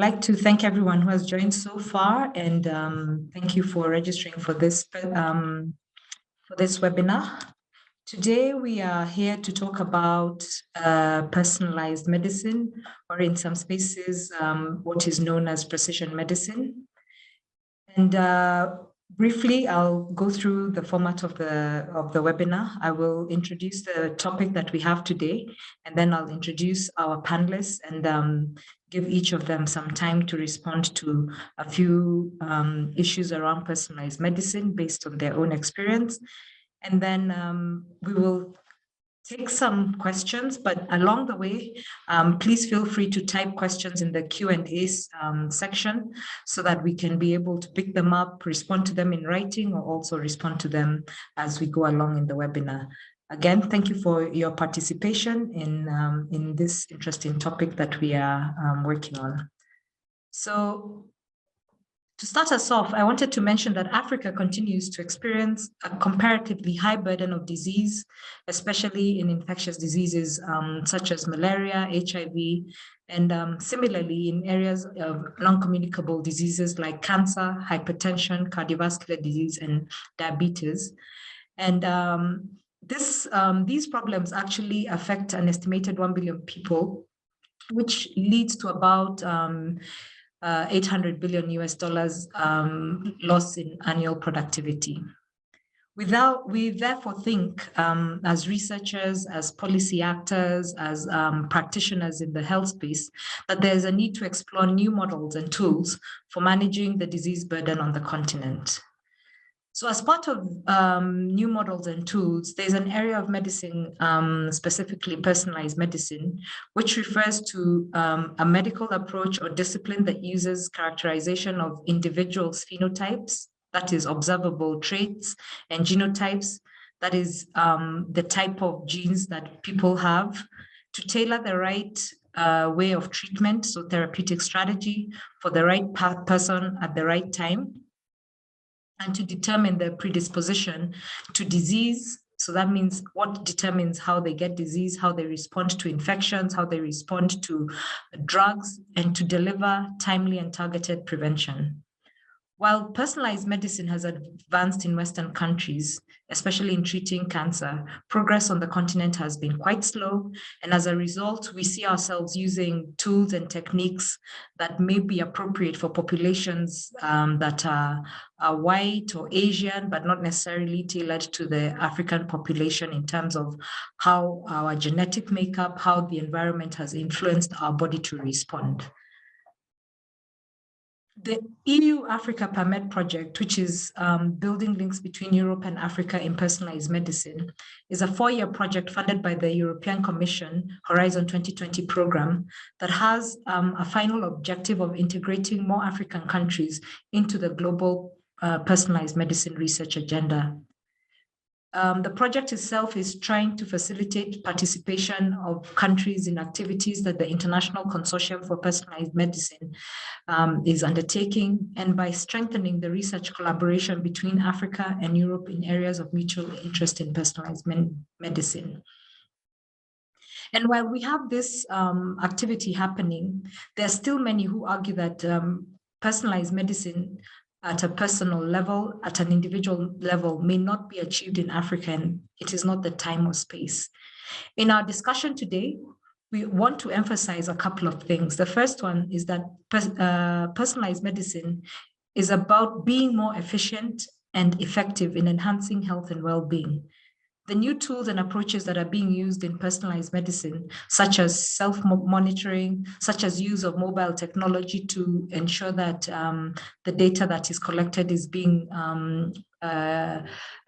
like to thank everyone who has joined so far, and thank you for registering for this webinar. Today, we are here to talk about personalized medicine, or in some spaces, what is known as precision medicine. And briefly, I'll go through the format of the webinar. I will introduce the topic that we have today, and then I'll introduce our panelists and give each of them some time to respond to a few issues around personalized medicine based on their own experience. And then we will take some questions, but along the way, please feel free to type questions in the Q&A section so that we can be able to pick them up, respond to them in writing, or also respond to them as we go along in the webinar. Again, thank you for your participation in this interesting topic that we are working on. So, to start us off, I wanted to mention that Africa continues to experience a comparatively high burden of disease, especially in infectious diseases such as malaria, HIV, and similarly in areas of non-communicable diseases like cancer, hypertension, cardiovascular disease, and diabetes. And these problems actually affect an estimated 1 billion people, which leads to about 800 billion US dollars loss in annual productivity. We therefore think as researchers, as policy actors, as practitioners in the health space, that there's a need to explore new models and tools for managing the disease burden on the continent. So as part of new models and tools, there's an area of medicine, specifically personalized medicine, which refers to a medical approach or discipline that uses characterization of individuals' phenotypes, that is observable traits, and genotypes, that is the type of genes that people have, to tailor the right way of treatment, so therapeutic strategy for the right person at the right time, and to determine their predisposition to disease. So that means what determines how they get disease, how they respond to infections, how they respond to drugs, and to deliver timely and targeted prevention. While personalized medicine has advanced in Western countries, especially in treating cancer, progress on the continent has been quite slow. And as a result, we see ourselves using tools and techniques that may be appropriate for populations that are white or Asian, but not necessarily tailored to the African population in terms of how our genetic makeup, how the environment has influenced our body to respond. The EU-Africa PAMED project, which is building links between Europe and Africa in personalized medicine, is a 4-year project funded by the European Commission Horizon 2020 program that has a final objective of integrating more African countries into the global personalized medicine research agenda. The project itself is trying to facilitate participation of countries in activities that the International Consortium for Personalized Medicine is undertaking, and by strengthening the research collaboration between Africa and Europe in areas of mutual interest in personalized medicine. And while we have this activity happening, there are still many who argue that personalized medicine at a personal level, at an individual level, may not be achieved in Africa, and it is not the time or space. In our discussion today, we want to emphasize a couple of things. The first one is that personalized medicine is about being more efficient and effective in enhancing health and well-being. The new tools and approaches that are being used in personalized medicine, such as self-monitoring, such as use of mobile technology to ensure that the data that is collected is being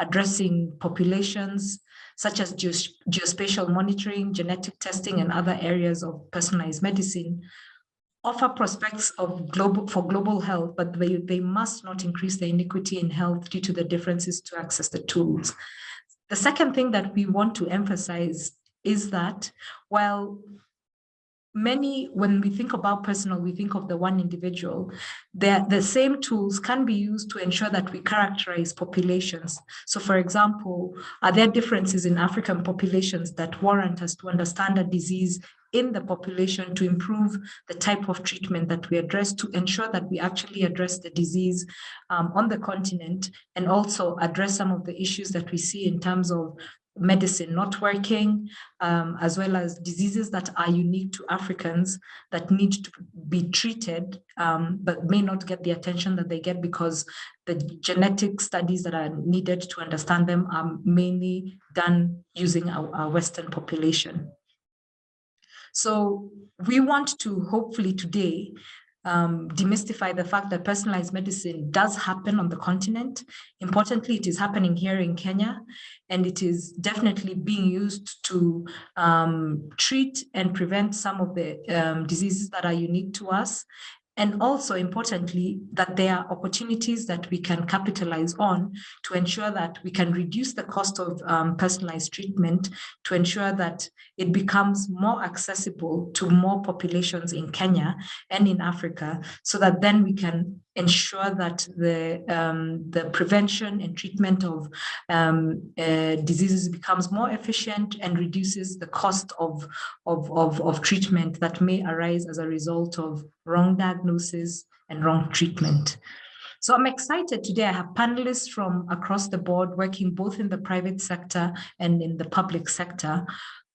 addressing populations, such as geospatial monitoring, genetic testing, and other areas of personalized medicine, offer prospects of global health, but they must not increase the inequity in health due to the differences to access the tools. The second thing that we want to emphasize is that while when we think about personal, we think of the one individual. The same tools can be used to ensure that we characterize populations. So for example, are there differences in African populations that warrant us to understand a disease in the population to improve the type of treatment that we address, to ensure that we actually address the disease on the continent, and also address some of the issues that we see in terms of medicine not working, as well as diseases that are unique to Africans that need to be treated, but may not get the attention that they get because the genetic studies that are needed to understand them are mainly done using our Western population. So we want to hopefully today demystify the fact that personalized medicine does happen on the continent. Importantly, it is happening here in Kenya, and it is definitely being used to treat and prevent some of the diseases that are unique to us. And also importantly, that there are opportunities that we can capitalize on to ensure that we can reduce the cost of personalized treatment, to ensure that it becomes more accessible to more populations in Kenya and in Africa, so that then we can ensure that the prevention and treatment of diseases becomes more efficient and reduces the cost of treatment that may arise as a result of wrong diagnosis and wrong treatment. So I'm excited today. I have panelists from across the board working both in the private sector and in the public sector.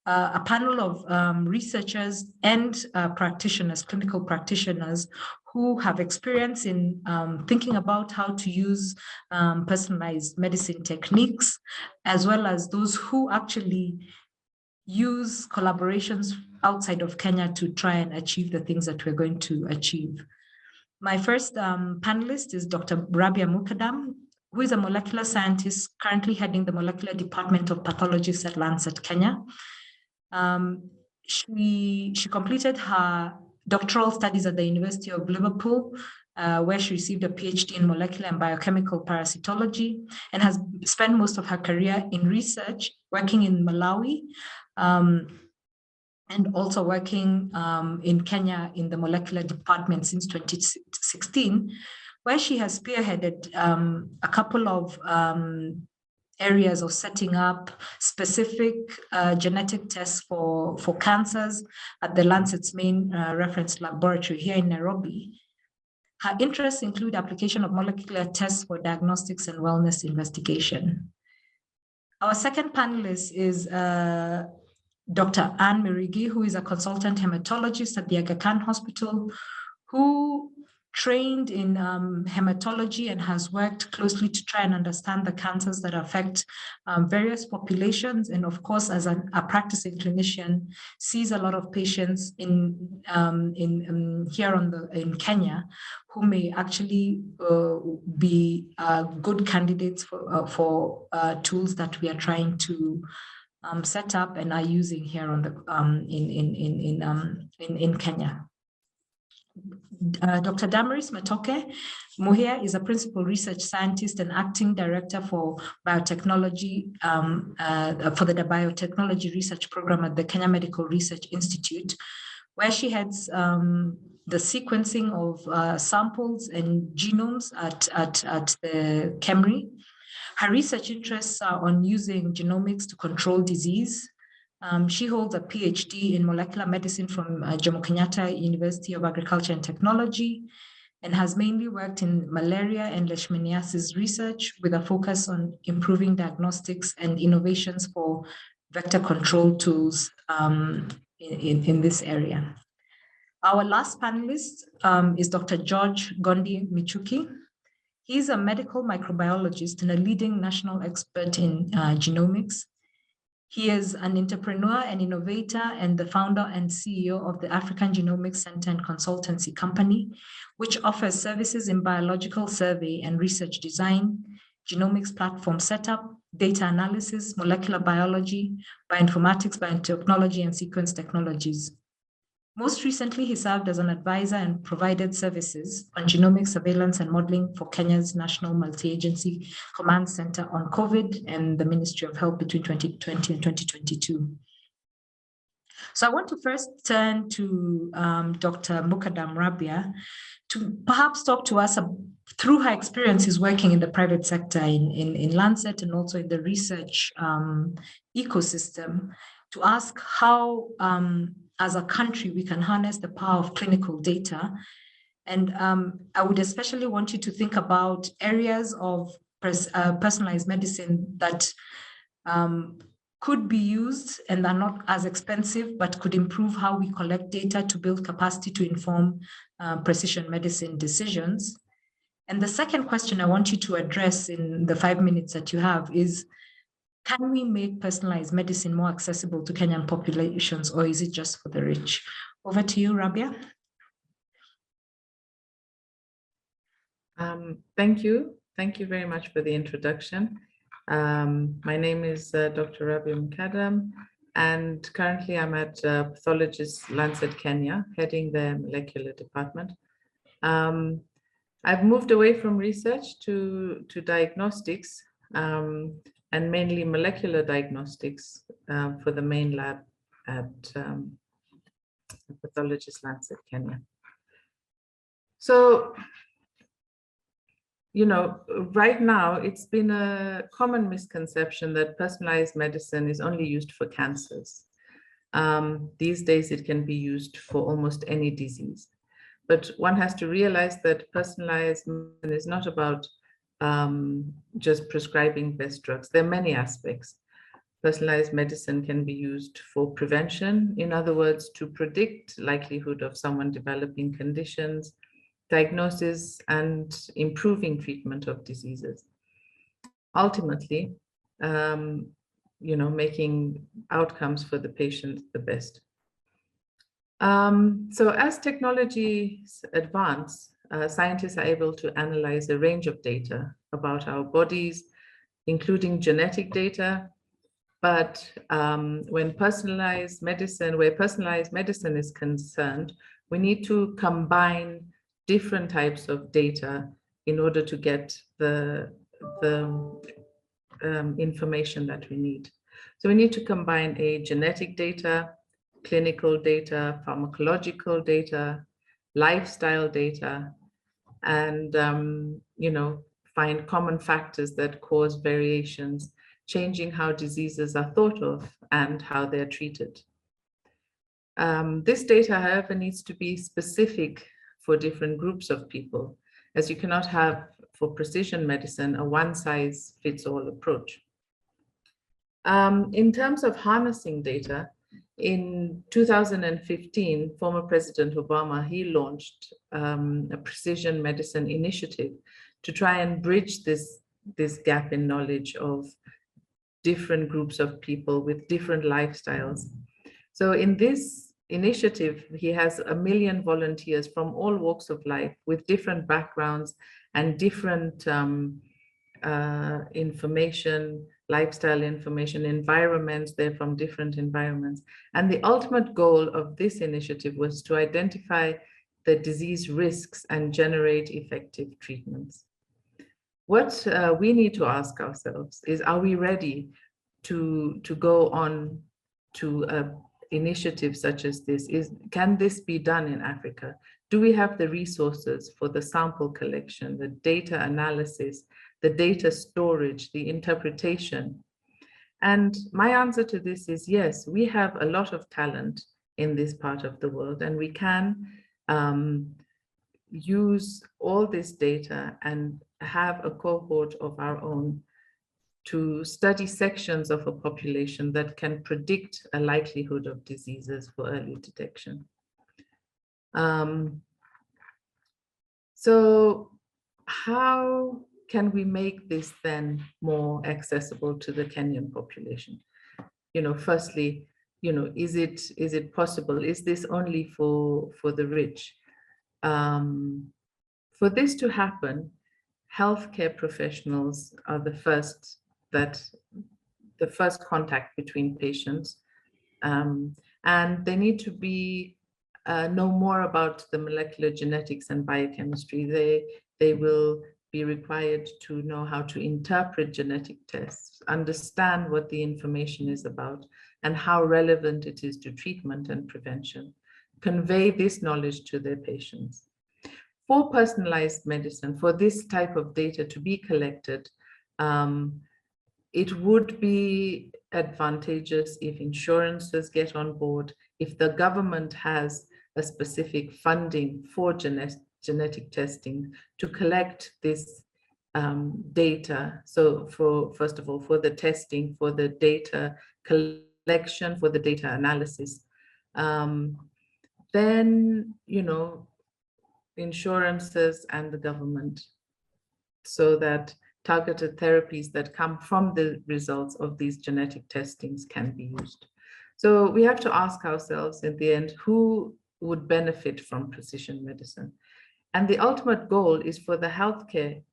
A panel of researchers and practitioners, clinical practitioners, who have experience in thinking about how to use personalized medicine techniques, as well as those who actually use collaborations outside of Kenya to try and achieve the things that we're going to achieve. My first panelist is Dr. Rabia Mukadam, who is a molecular scientist currently heading the molecular department of pathology at Lancet, Kenya. She completed her doctoral studies at the University of Liverpool, where she received a PhD in molecular and biochemical parasitology, and has spent most of her career in research, working in Malawi, and also working in Kenya in the molecular department since 2016, where she has spearheaded a couple of areas of setting up specific genetic tests for cancers at the Lancet's main reference laboratory here in Nairobi. Her interests include application of molecular tests for diagnostics and wellness investigation. Our second panelist is Dr. Anne Mirigi, who is a consultant hematologist at the Aga Khan Hospital, who trained in hematology and has worked closely to try and understand the cancers that affect various populations. And of course, as a practicing clinician, sees a lot of patients in Kenya who may actually be good candidates for tools that we are trying to set up and are using here on the in Kenya. Dr. Damaris Matoke Muhia is a principal research scientist and acting director for biotechnology for the biotechnology research program at the Kenya Medical Research Institute, where she heads the sequencing of samples and genomes at the KEMRI. Her research interests are on using genomics to control disease. She holds a PhD in molecular medicine from Jomo Kenyatta University of Agriculture and Technology, and has mainly worked in malaria and leishmaniasis research with a focus on improving diagnostics and innovations for vector control tools in this area. Our last panelist is Dr. George Gondi Michuki. He's a medical microbiologist and a leading national expert in genomics. He is an entrepreneur and innovator and the founder and CEO of the African Genomics Center and Consultancy Company, which offers services in biological survey and research design, genomics platform setup, data analysis, molecular biology, bioinformatics, biotechnology, and sequence technologies. Most recently, he served as an advisor and provided services on genomic surveillance and modeling for Kenya's National Multi-Agency Command Center on COVID and the Ministry of Health between 2020 and 2022. So I want to first turn to Dr. Mukadam Rabia to perhaps talk to us through her experiences working in the private sector in Lancet and also in the research ecosystem, to ask how, as a country, we can harness the power of clinical data. And I would especially want you to think about areas of personalized medicine that could be used and are not as expensive, but could improve how we collect data to build capacity to inform precision medicine decisions. And the second question I want you to address in the 5 minutes that you have is, can we make personalized medicine more accessible to Kenyan populations, or is it just for the rich? Over to you, Rabia. Thank you. Thank you very much for the introduction. My name is Dr. Rabia Mukadam, and currently I'm at Pathologist Lancet Kenya, heading the molecular department. I've moved away from research to diagnostics, and mainly molecular diagnostics for the main lab at Pathologist Lancet Kenya. So, you know, right now, it's been a common misconception that personalized medicine is only used for cancers. These days, it can be used for almost any disease. But one has to realize that personalized medicine is not about just prescribing best drugs. There are many aspects. Personalized medicine can be used for prevention, in other words, to predict likelihood of someone developing conditions, diagnosis, and improving treatment of diseases. Ultimately, you know, making outcomes for the patient the best. So as technologies advance, scientists are able to analyze a range of data about our bodies, including genetic data. But where personalized medicine is concerned, we need to combine different types of data in order to get the information that we need. So we need to combine genetic data, clinical data, pharmacological data, lifestyle data, and you know, find common factors that cause variations, changing how diseases are thought of and how they're treated. This data, however, needs to be specific for different groups of people, as you cannot have, for precision medicine, a one-size-fits-all approach. In terms of harnessing data, in 2015, former President Obama, he launched a precision medicine initiative to try and bridge this gap in knowledge of different groups of people with different lifestyles. So in this initiative, he has 1 million volunteers from all walks of life with different backgrounds and different information, lifestyle information, environments. They're from different environments. And the ultimate goal of this initiative was to identify the disease risks and generate effective treatments. What we need to ask ourselves is, are we ready to go on to initiatives such as this? Can this be done in Africa? Do we have the resources for the sample collection, the data analysis, the data storage, the interpretation? And my answer to this is yes, we have a lot of talent in this part of the world, and we can use all this data and have a cohort of our own to study sections of a population that can predict a likelihood of diseases for early detection. So how can we make this then more accessible to the Kenyan population? You know, firstly, you know, is it possible? Is this only for the rich? For this to happen, healthcare professionals are the first contact between patients, and they need to be know more about the molecular genetics and biochemistry. They will be required to know how to interpret genetic tests, understand what the information is about, and how relevant it is to treatment and prevention, convey this knowledge to their patients. For personalized medicine, for this type of data to be collected, it would be advantageous if insurances get on board, if the government has a specific funding for genetic testing to collect this data. So first of all, for the testing, for the data collection, for the data analysis, then, insurances and the government, so that targeted therapies that come from the results of these genetic testings can be used. So we have to ask ourselves in the end, who would benefit from precision medicine? And the ultimate goal is for the healthcare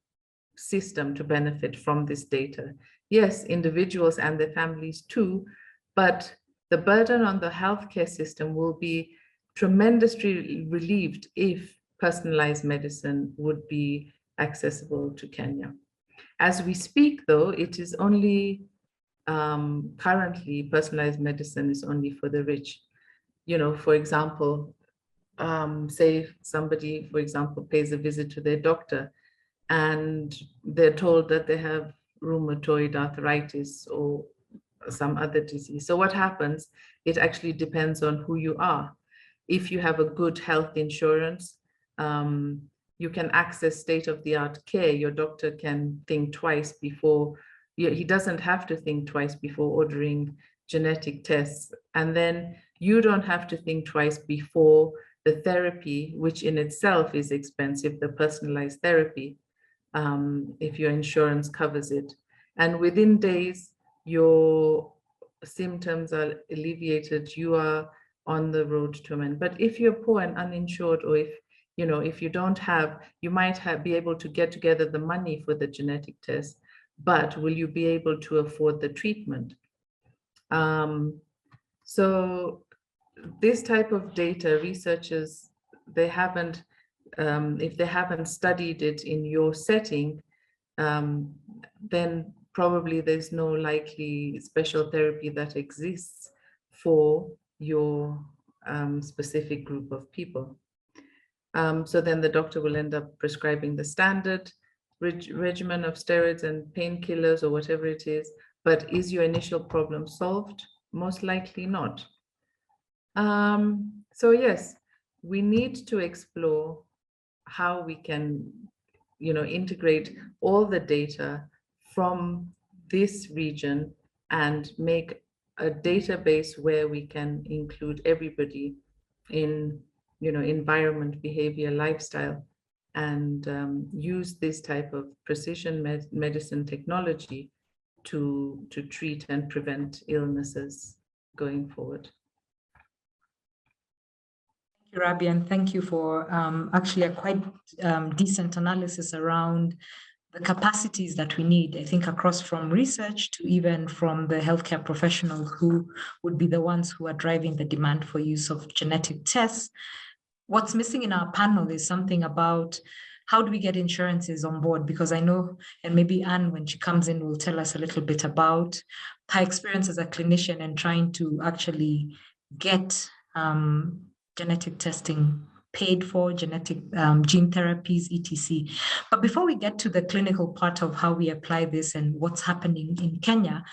system to benefit from this data. Yes, individuals and their families too, but the burden on the healthcare system will be tremendously relieved if personalized medicine would be accessible to Kenya. As we speak, though, it is only currently personalized medicine is only for the rich. For example, say somebody, for example, pays a visit to their doctor and they're told that they have rheumatoid arthritis or some other disease. So what happens? It actually depends on who you are. If you have a good health insurance, you can access state-of-the-art care. Your doctor can think twice before, he doesn't have to think twice before ordering genetic tests. And then you don't have to think twice before the therapy, which in itself is expensive, the personalized therapy, if your insurance covers it. And within days, your symptoms are alleviated, you are on the road to an end. But if you're poor and uninsured, or if you don't have, you might be able to get together the money for the genetic test, but will you be able to afford the treatment? So this type of data, researchers, they haven't, if they haven't studied it in your setting, then probably there's no likely special therapy that exists for your specific group of people. So then the doctor will end up prescribing the standard regimen of steroids and painkillers or whatever it is, but is your initial problem solved? Most likely not. So yes, we need to explore how we can, integrate all the data from this region and make a database where we can include everybody in, environment, behavior, lifestyle, and use this type of precision medicine technology to treat and prevent illnesses going forward. Rabi, and thank you for actually a quite decent analysis around the capacities that we need, I think, across from research to even from the healthcare professionals who would be the ones who are driving the demand for use of genetic tests. What's missing in our panel is something about how do we get insurances on board? Because I know, and maybe Anne, when she comes in, will tell us a little bit about her experience as a clinician and trying to actually get genetic testing paid for, genetic gene therapies, etc. But before we get to the clinical part of how we apply this and what's happening in Kenya,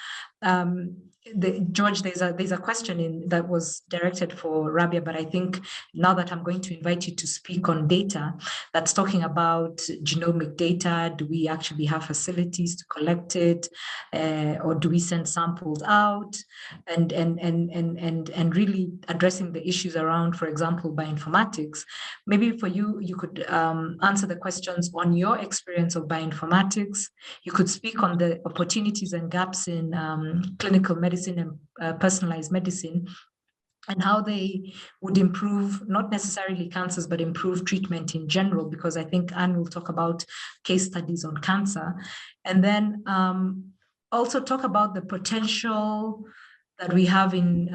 George, there's a question that was directed for Rabia, but I think now that I'm going to invite you to speak on data that's talking about genomic data, do we actually have facilities to collect it, or do we send samples out, and really addressing the issues around, for example, bioinformatics. Maybe for you, you could answer the questions on your experience of bioinformatics. You could speak on the opportunities and gaps in clinical medicine and personalized medicine, and how they would improve, not necessarily cancers, but improve treatment in general, because I think Anne will talk about case studies on cancer. And then also talk about the potential that we have in,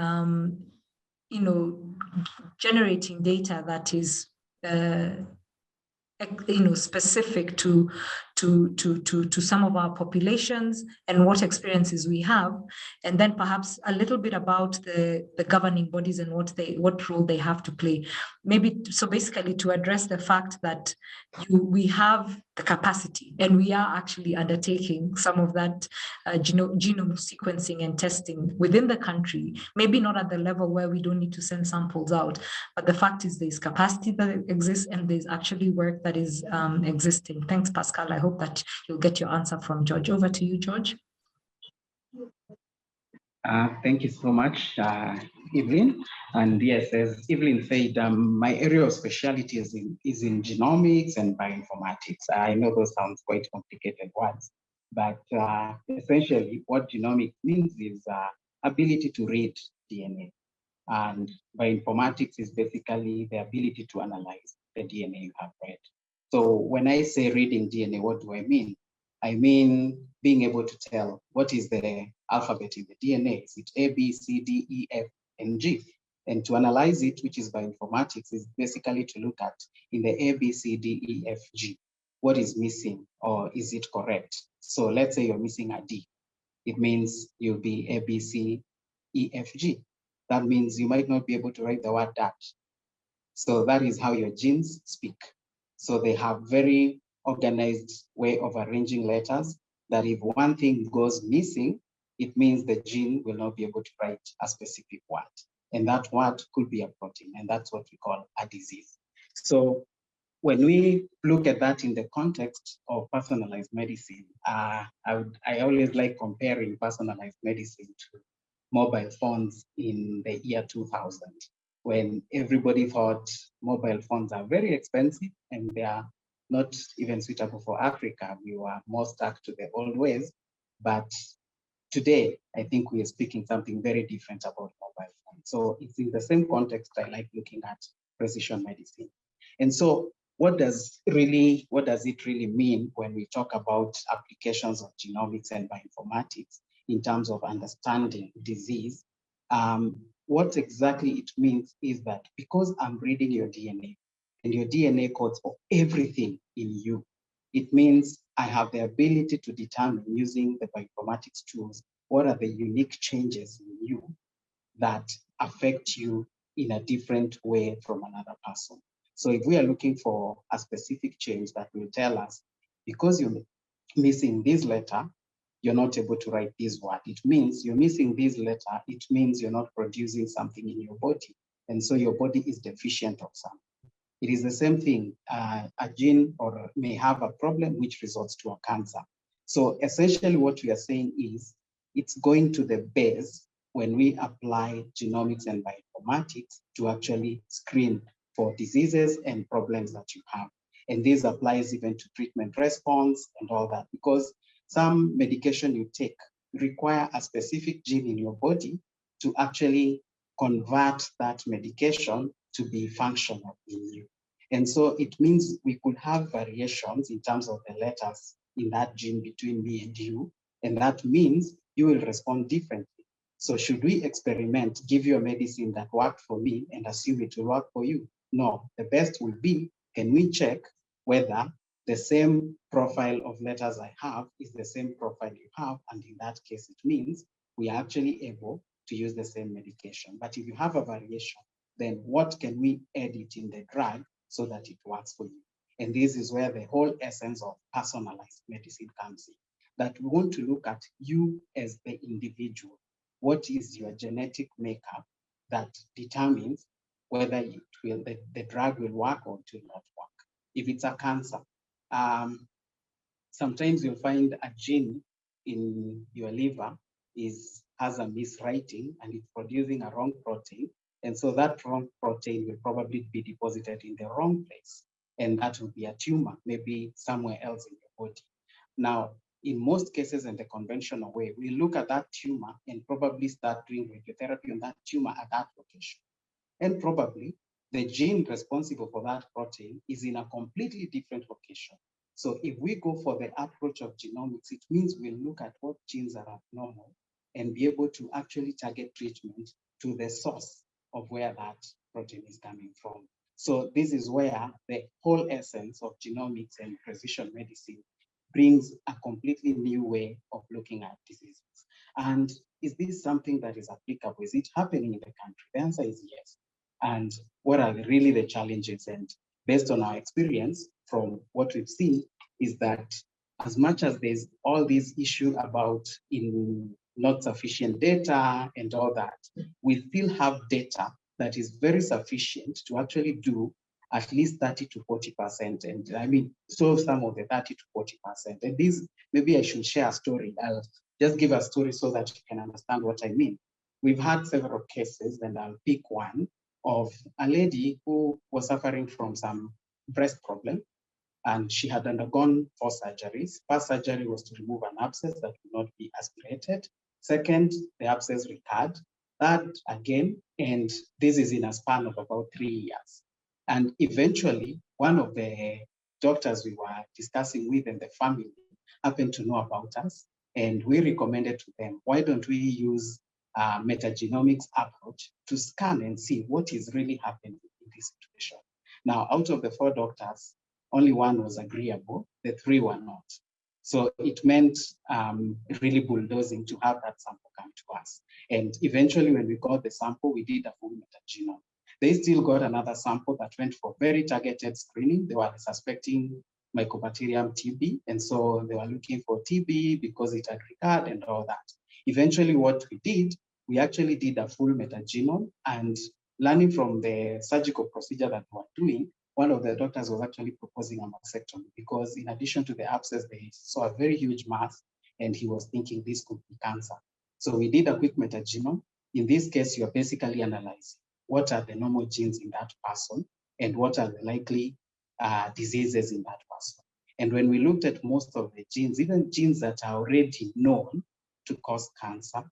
generating data that is, specific to to some of our populations and what experiences we have, and then perhaps a little bit about the governing bodies and what role they have to play. Maybe so basically to address the fact that we have the capacity and we are actually undertaking some of that genome sequencing and testing within the country, maybe not at the level where we don't need to send samples out, but the fact is there's capacity that exists and there's actually work that is existing. Thanks, Pascal. I hope that you'll get your answer from George. Over to you, George. Thank you so much, Evelyn. And yes, as Evelyn said, my area of specialty is in genomics and bioinformatics. I know those sound quite complicated words, but essentially what genomics means is ability to read DNA. And bioinformatics is basically the ability to analyze the DNA you have read. So when I say reading DNA, what do I mean? I mean being able to tell what is the alphabet in the DNA. Is it A, B, C, D, E, F, and G? And to analyze it, which is bioinformatics, is basically to look at in the A, B, C, D, E, F, G, what is missing or is it correct? So let's say you're missing a D. It means you'll be A, B, C, E, F, G. That means you might not be able to write the word that. So that is how your genes speak. So they have very organized way of arranging letters that if one thing goes missing, it means the gene will not be able to write a specific word. And that word could be a protein, and that's what we call a disease. So when we look at that in the context of personalized medicine, I always like comparing personalized medicine to mobile phones in the year 2000, when everybody thought mobile phones are very expensive and they are not even suitable for Africa. We were more stuck to the old ways. But today, I think we are speaking something very different about mobile phones. So it's in the same context I like looking at precision medicine. And so what does it really mean when we talk about applications of genomics and bioinformatics in terms of understanding disease? What exactly it means is that because I'm reading your DNA and your DNA codes for everything in you, it means I have the ability to determine using the bioinformatics tools what are the unique changes in you that affect you in a different way from another person. So if we are looking for a specific change that will tell us, because you're missing this letter, you're not able to write this word. It means you're missing this letter. It means you're not producing something in your body. And so your body is deficient of something. It is the same thing. A gene or may have a problem which results to a cancer. So essentially what we are saying is it's going to the base when we apply genomics and bioinformatics to actually screen for diseases and problems that you have. And this applies even to treatment response and all that, because some medication you take require a specific gene in your body to actually convert that medication to be functional in you. And so it means we could have variations in terms of the letters in that gene between me and you. And that means you will respond differently. So should we experiment, give you a medicine that worked for me and assume it will work for you? No, the best will be, can we check whether the same profile of letters I have is the same profile you have? And in that case, it means we are actually able to use the same medication. But if you have a variation, then what can we edit in the drug so that it works for you? And this is where the whole essence of personalized medicine comes in, that we want to look at you as the individual. What is your genetic makeup that determines whether the drug will work or it will not work? If it's a cancer, sometimes you'll find a gene in your liver has a miswriting and it's producing a wrong protein. And so that wrong protein will probably be deposited in the wrong place. And that will be a tumor, maybe somewhere else in your body. Now, in most cases in the conventional way, we look at that tumor and probably start doing radiotherapy on that tumor at that location. And probably the gene responsible for that protein is in a completely different location. So if we go for the approach of genomics, it means we'll look at what genes are abnormal and be able to actually target treatment to the source of where that protein is coming from. So this is where the whole essence of genomics and precision medicine brings a completely new way of looking at diseases. And is this something that is applicable? Is it happening in the country? The answer is yes. And what are really the challenges? And based on our experience from what we've seen is that as much as there's all these issues about in not sufficient data and all that, we still have data that is very sufficient to actually do at least 30 to 40%. And I mean, solve some of the 30 to 40%. And this, maybe I should share a story. I'll just give a story so that you can understand what I mean. We've had several cases, and I'll pick one of a lady who was suffering from some breast problem, and she had undergone 4 surgeries. First surgery was to remove an abscess that would not be aspirated. Second, the abscess recurred. Third, again, and this is in a span of about 3 years. And eventually, one of the doctors we were discussing with and the family happened to know about us, and we recommended to them, why don't we use a metagenomics approach to scan and see what is really happening in this situation. Now, out of the 4 doctors, only 1 was agreeable, the 3 were not. So it meant really bulldozing to have that sample come to us. And eventually, when we got the sample, we did a full metagenome. They still got another sample that went for very targeted screening. They were suspecting Mycobacterium TB, and so they were looking for TB because it had recurred and all that. Eventually, what we did, we actually did a full metagenome, and learning from the surgical procedure that we were doing, one of the doctors was actually proposing a mastectomy because in addition to the abscess, they saw a very huge mass, and he was thinking this could be cancer. So we did a quick metagenome. In this case, you're basically analyzing what are the normal genes in that person and what are the likely diseases in that person. And when we looked at most of the genes, even genes that are already known to cause cancer,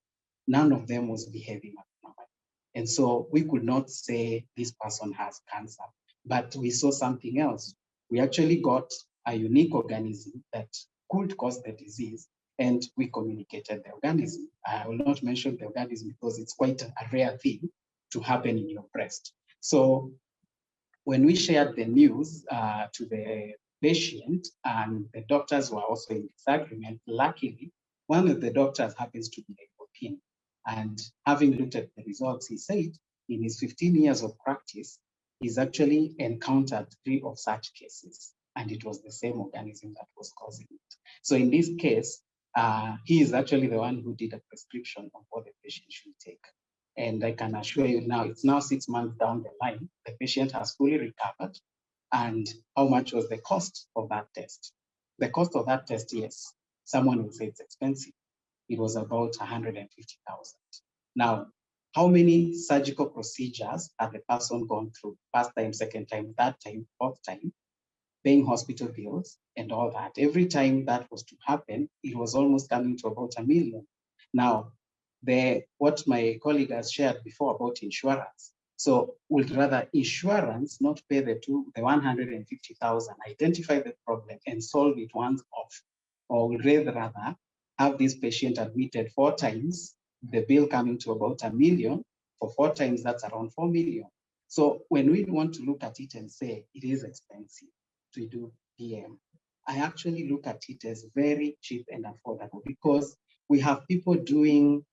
none of them was behaving abnormally. And so we could not say this person has cancer, but we saw something else. We actually got a unique organism that could cause the disease, and we communicated the organism. I will not mention the organism because it's quite a rare thing to happen in your breast. So when we shared the news to the patient, and the doctors were also in disagreement, luckily, one of the doctors happens to be a European. And having looked at the results, he said in his 15 years of practice, he's actually encountered 3 of such cases, and it was the same organism that was causing it. So in this case, he is actually the one who did a prescription of what the patient should take. And I can assure you now, it's now 6 months down the line, the patient has fully recovered. And how much was the cost of that test? The cost of that test, yes, someone will say it's expensive. It was about 150,000. Now, how many surgical procedures had the person gone through? First time, second time, third time, fourth time, paying hospital bills and all that. Every time that was to happen, it was almost coming to about 1 million. Now, what my colleague has shared before about insurance. So would rather insurance not pay the 150,000, identify the problem and solve it once off, or would rather have this patient admitted 4 times, the bill coming to about 1 million. For 4 times, that's around 4 million. So when we want to look at it and say it is expensive to do DM, I actually look at it as very cheap and affordable, because we have people doing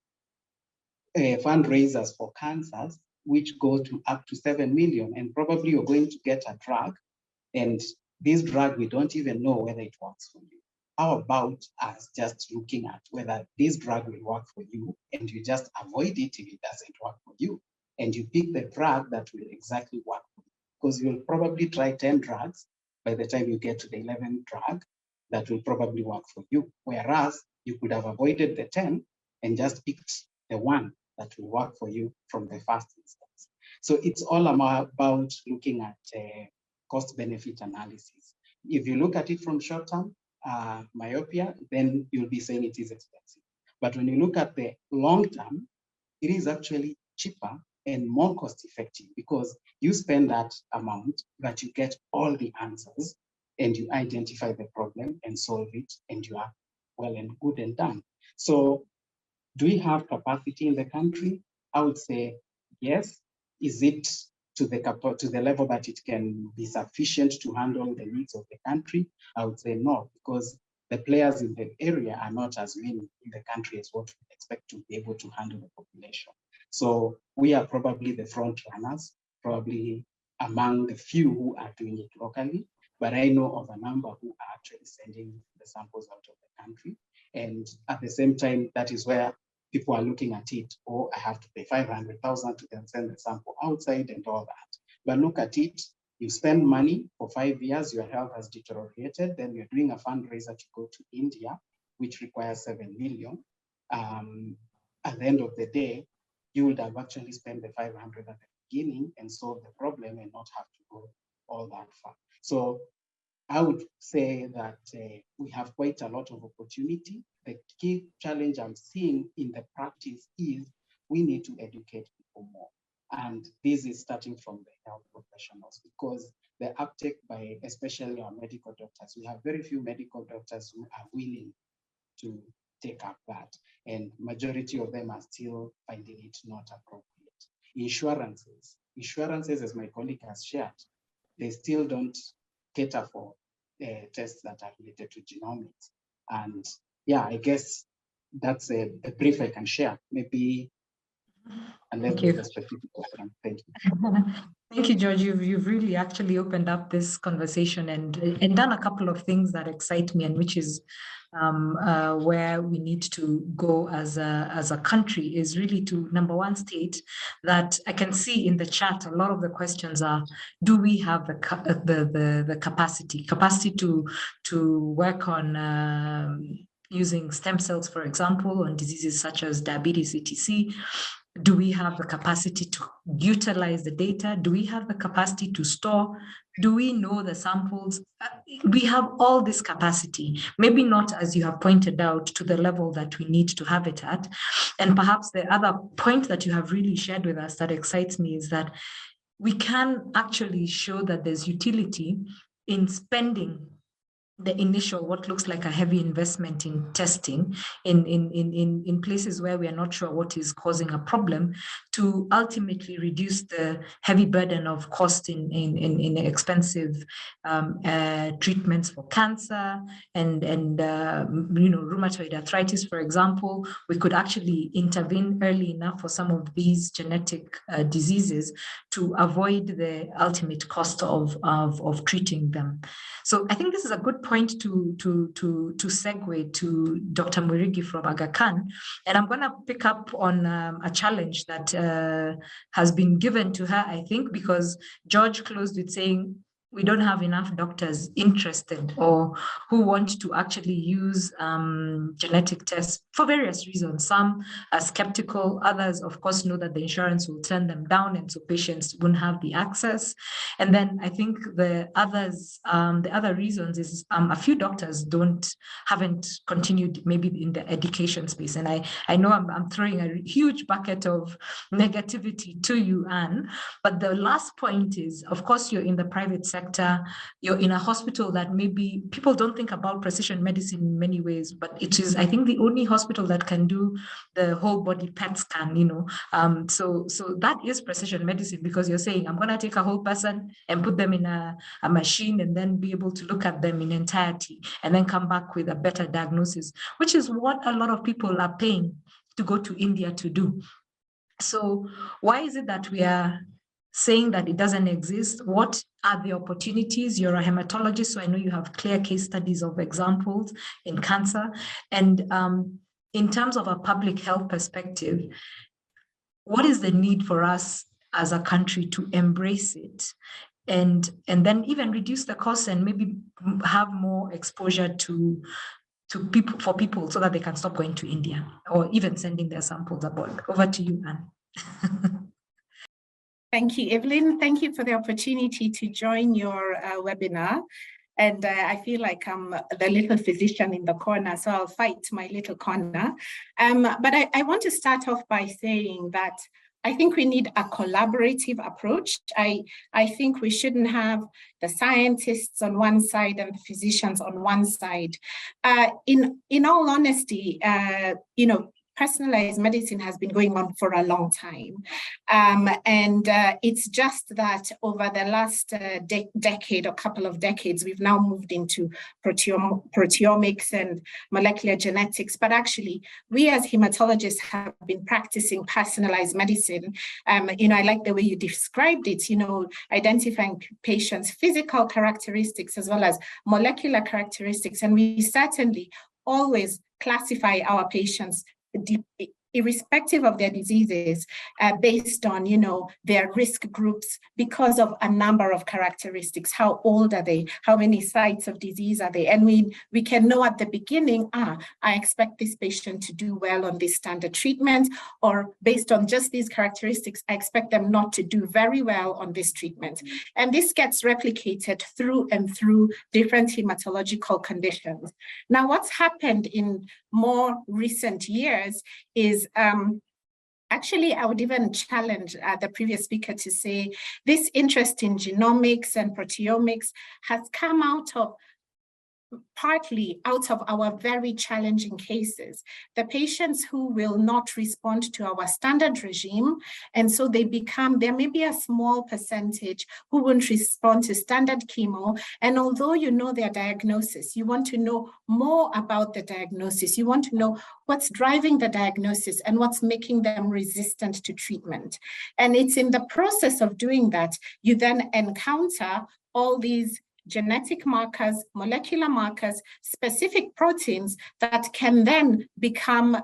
fundraisers for cancers, which go to up to 7 million, and probably you're going to get a drug, and this drug, we don't even know whether it works for you. How about us just looking at whether this drug will work for you, and you just avoid it if it doesn't work for you, and you pick the drug that will exactly work for you, because you'll probably try 10 drugs by the time you get to the 11th drug that will probably work for you, whereas you could have avoided the 10 and just picked the one that will work for you from the first instance. So it's all about looking at cost-benefit analysis. If you look at it from short-term myopia, then you'll be saying it is expensive. But when you look at the long-term, it is actually cheaper and more cost-effective, because you spend that amount, but you get all the answers, and you identify the problem and solve it, and you are well and good and done. So do we have capacity in the country? I would say yes. Is it to the level that it can be sufficient to handle the needs of the country? I would say no, because the players in the area are not as many in the country as what we expect to be able to handle the population. So we are probably the front runners, probably among the few who are doing it locally, but I know of a number who are actually sending the samples out of the country. And at the same time, that is where people are looking at it, oh, I have to pay 500,000 to then send the sample outside and all that. But look at it, you spend money for 5 years, your health has deteriorated, then you're doing a fundraiser to go to India, which requires 7 million. At the end of the day, you would have actually spent the 500 at the beginning and solve the problem and not have to go all that far. So I would say that we have quite a lot of opportunity. The key challenge I'm seeing in the practice is we need to educate people more. And this is starting from the health professionals, because the uptake by especially our medical doctors, we have very few medical doctors who are willing to take up that. And majority of them are still finding it not appropriate. Insurances, as my colleague has shared, they still don't cater for tests that are related to genomics. And yeah, I guess that's a brief I can share. Maybe unless there's a specific question. Thank you. Thank you, George. You've really actually opened up this conversation and done a couple of things that excite me, and which is where we need to go as a country, is really to, number one, state that I can see in the chat, a lot of the questions are, do we have the capacity to work on using stem cells, for example, on diseases such as diabetes, etc. Do we have the capacity to utilize the data? Do we have the capacity to store? Do we know the samples? We have all this capacity, maybe not, as you have pointed out, to the level that we need to have it at. And perhaps the other point that you have really shared with us that excites me is that we can actually show that there's utility in spending the initial, what looks like a heavy investment in testing in places where we are not sure what is causing a problem, to ultimately reduce the heavy burden of cost in expensive treatments for cancer and rheumatoid arthritis, for example. We could actually intervene early enough for some of these genetic diseases to avoid the ultimate cost of treating them. So I think this is a good point to segue to Dr. Mwirigi from Aga Khan. And I'm going to pick up on a challenge that has been given to her, I think, because George closed with saying, we don't have enough doctors interested or who want to actually use genetic tests for various reasons. Some are skeptical, others, of course, know that the insurance will turn them down, and so patients won't have the access. And then I think the other reasons is a few doctors haven't continued maybe in the education space. And I know I'm throwing a huge bucket of negativity to you, Anne, but the last point is, of course, you're in the private sector. You're in a hospital that maybe people don't think about precision medicine in many ways, but it is, I think, the only hospital that can do the whole body PET scan, so that is precision medicine, because you're saying, I'm going to take a whole person and put them in a machine and then be able to look at them in entirety and then come back with a better diagnosis, which is what a lot of people are paying to go to India to do. So why is it that we are saying that it doesn't exist? What are the opportunities? You're a hematologist, so I know you have clear case studies of examples in cancer. And in terms of a public health perspective, what is the need for us as a country to embrace it and then even reduce the costs and maybe have more exposure to people so that they can stop going to India or even sending their samples abroad? Over to you, Anne. Thank you, Evelyn. Thank you for the opportunity to join your webinar. And I feel like I'm the little physician in the corner, so I'll fight my little corner. But I want to start off by saying that I think we need a collaborative approach. I think we shouldn't have the scientists on one side and the physicians on one side. In all honesty, personalized medicine has been going on for a long time. It's just that over the last decade or couple of decades, we've now moved into proteomics and molecular genetics. But actually, we as hematologists have been practicing personalized medicine. I like the way you described it, identifying patients' physical characteristics as well as molecular characteristics. And we certainly always classify our patients irrespective of their diseases, based on, their risk groups because of a number of characteristics. How old are they? How many sites of disease are they? And we can know at the beginning, I expect this patient to do well on this standard treatment, or based on just these characteristics, I expect them not to do very well on this treatment. And this gets replicated through and through different hematological conditions. Now, what's happened in more recent years is actually, I would even challenge the previous speaker to say this interest in genomics and proteomics has come partly out of our very challenging cases. The patients who will not respond to our standard regime, and so there may be a small percentage who won't respond to standard chemo. And although you know their diagnosis, you want to know more about the diagnosis. You want to know what's driving the diagnosis and what's making them resistant to treatment. And it's in the process of doing that, you then encounter all these genetic markers, molecular markers, specific proteins that can then become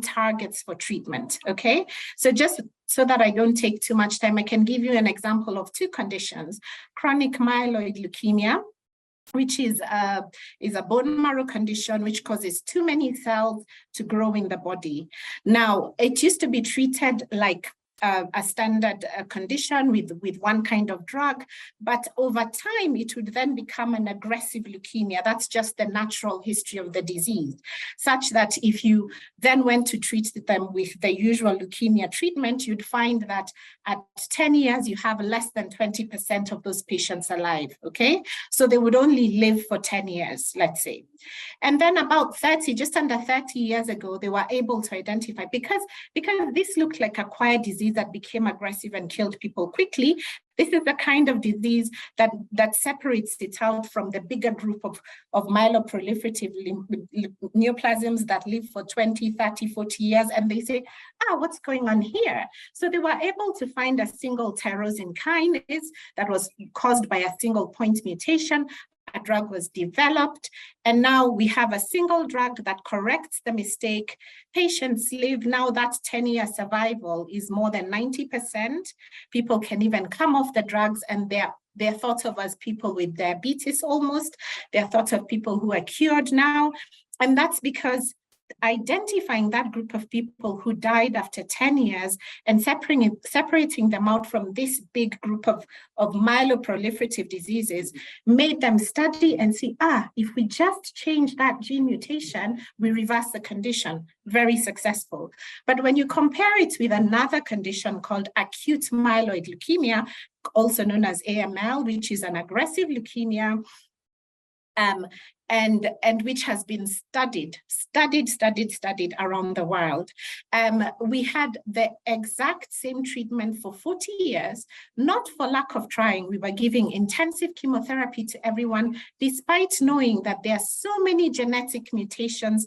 targets for treatment. Okay, so just so that I don't take too much time, I can give you an example of two conditions: chronic myeloid leukemia, which is a bone marrow condition which causes too many cells to grow in the body. Now, it used to be treated like a standard condition with one kind of drug, but over time it would then become an aggressive leukemia. That's just the natural history of the disease, such that if you then went to treat them with the usual leukemia treatment, you'd find that at 10 years you have less than 20% of those patients alive. Okay, so they would only live for 10 years, let's say. And then about just under 30 years ago, they were able to identify, because this looked like acquired disease that became aggressive and killed people quickly. This is the kind of disease that separates it out from the bigger group of myeloproliferative neoplasms that live for 20, 30, 40 years. And they say, what's going on here? So they were able to find a single tyrosine kinase that was caused by a single point mutation. A drug was developed, and now we have a single drug that corrects the mistake. Patients live now, that 10-year survival is more than 90%. People can even come off the drugs, and they're thought of as people with diabetes almost. They're thought of people who are cured now. And that's because identifying that group of people who died after 10 years and separating them out from this big group of myeloproliferative diseases made them study and see, if we just change that gene mutation, we reverse the condition. Very successful. But when you compare it with another condition called acute myeloid leukemia, also known as AML, which is an aggressive leukemia, and which has been studied around the world. We had the exact same treatment for 40 years, not for lack of trying. We were giving intensive chemotherapy to everyone, despite knowing that there are so many genetic mutations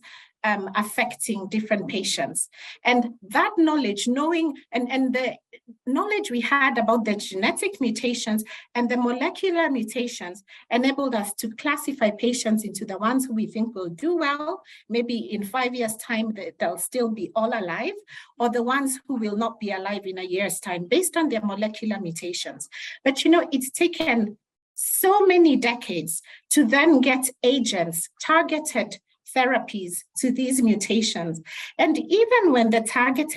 affecting different patients. And that knowledge, knowing, and the knowledge we had about the genetic mutations and the molecular mutations enabled us to classify patients into the ones who we think will do well. Maybe in 5 years' time, they'll still be all alive, or the ones who will not be alive in a year's time based on their molecular mutations. But it's taken so many decades to then get agents, targeted therapies to these mutations. And even when the targeted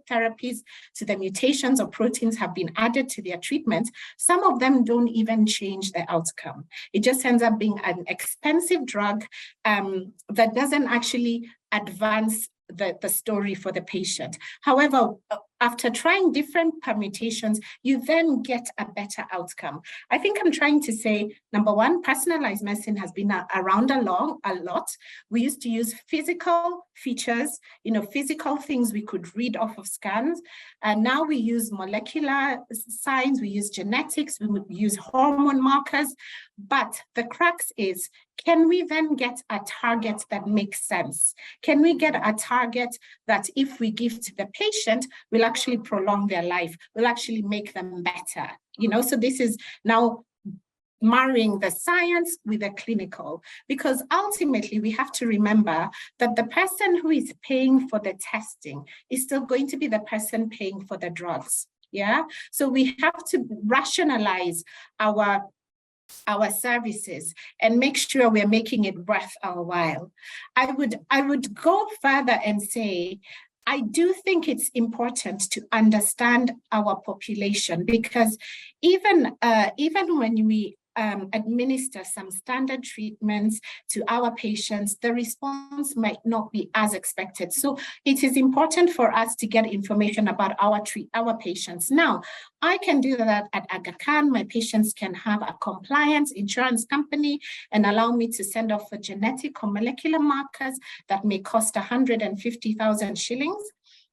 therapies to the mutations or proteins have been added to their treatment, some of them don't even change the outcome. It just ends up being an expensive drug that doesn't actually advance the story for the patient. However, after trying different permutations, you then get a better outcome. I think I'm trying to say, number one, personalized medicine has been around a lot. We used to use physical features, physical things we could read off of scans. And now we use molecular signs, we use genetics, we use hormone markers. But the crux is, can we then get a target that makes sense? Can we get a target that if we give to the patient, will actually prolong their life, will actually make them better? So this is now marrying the science with the clinical, because ultimately we have to remember that the person who is paying for the testing is still going to be the person paying for the drugs. Yeah. So we have to rationalize our services and make sure we're making it worth our while. I would go further and say, I do think it's important to understand our population, because even when we administer some standard treatments to our patients, the response might not be as expected. So it is important for us to get information about our patients. Now, I can do that at Aga Khan. My patients can have a compliance insurance company and allow me to send off for genetic or molecular markers that may cost 150,000 shillings.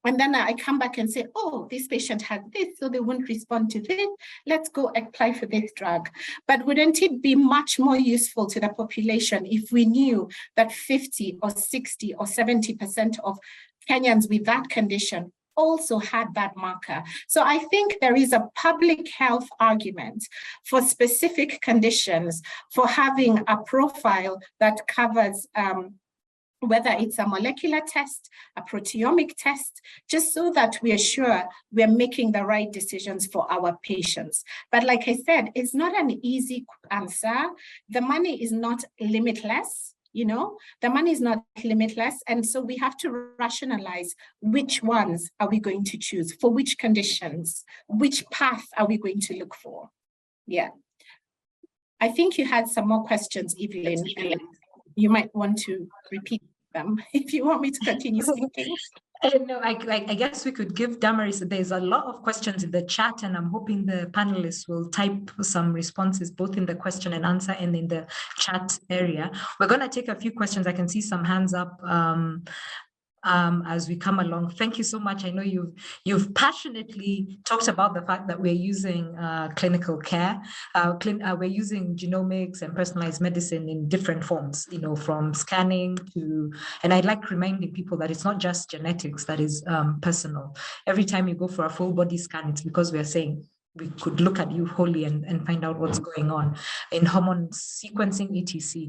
And then I come back and say, oh, this patient had this, so they won't respond to this. Let's go apply for this drug. But wouldn't it be much more useful to the population if we knew that 50 or 60 or 70% of Kenyans with that condition also had that marker? So I think there is a public health argument for specific conditions for having a profile that covers whether it's a molecular test, a proteomic test, just so that we are sure we're making the right decisions for our patients. But like I said, it's not an easy answer. The money is not limitless. The money is not limitless. And so we have to rationalize which ones are we going to choose, for which conditions, which path are we going to look for? Yeah. I think you had some more questions, Evelyn. You might want to repeat them if you want me to continue speaking. No, I guess we could give Damaris, there's a lot of questions in the chat, and I'm hoping the panelists will type some responses both in the question and answer and in the chat area. We're going to take a few questions. I can see some hands up as we come along. Thank you so much. I know you've passionately talked about the fact that we're using clinical care. We're using genomics and personalized medicine in different forms, from scanning to, and I like reminding people that it's not just genetics that is personal. Every time you go for a full body scan, it's because we're saying, we could look at you wholly and find out what's going on in hormone sequencing, etc.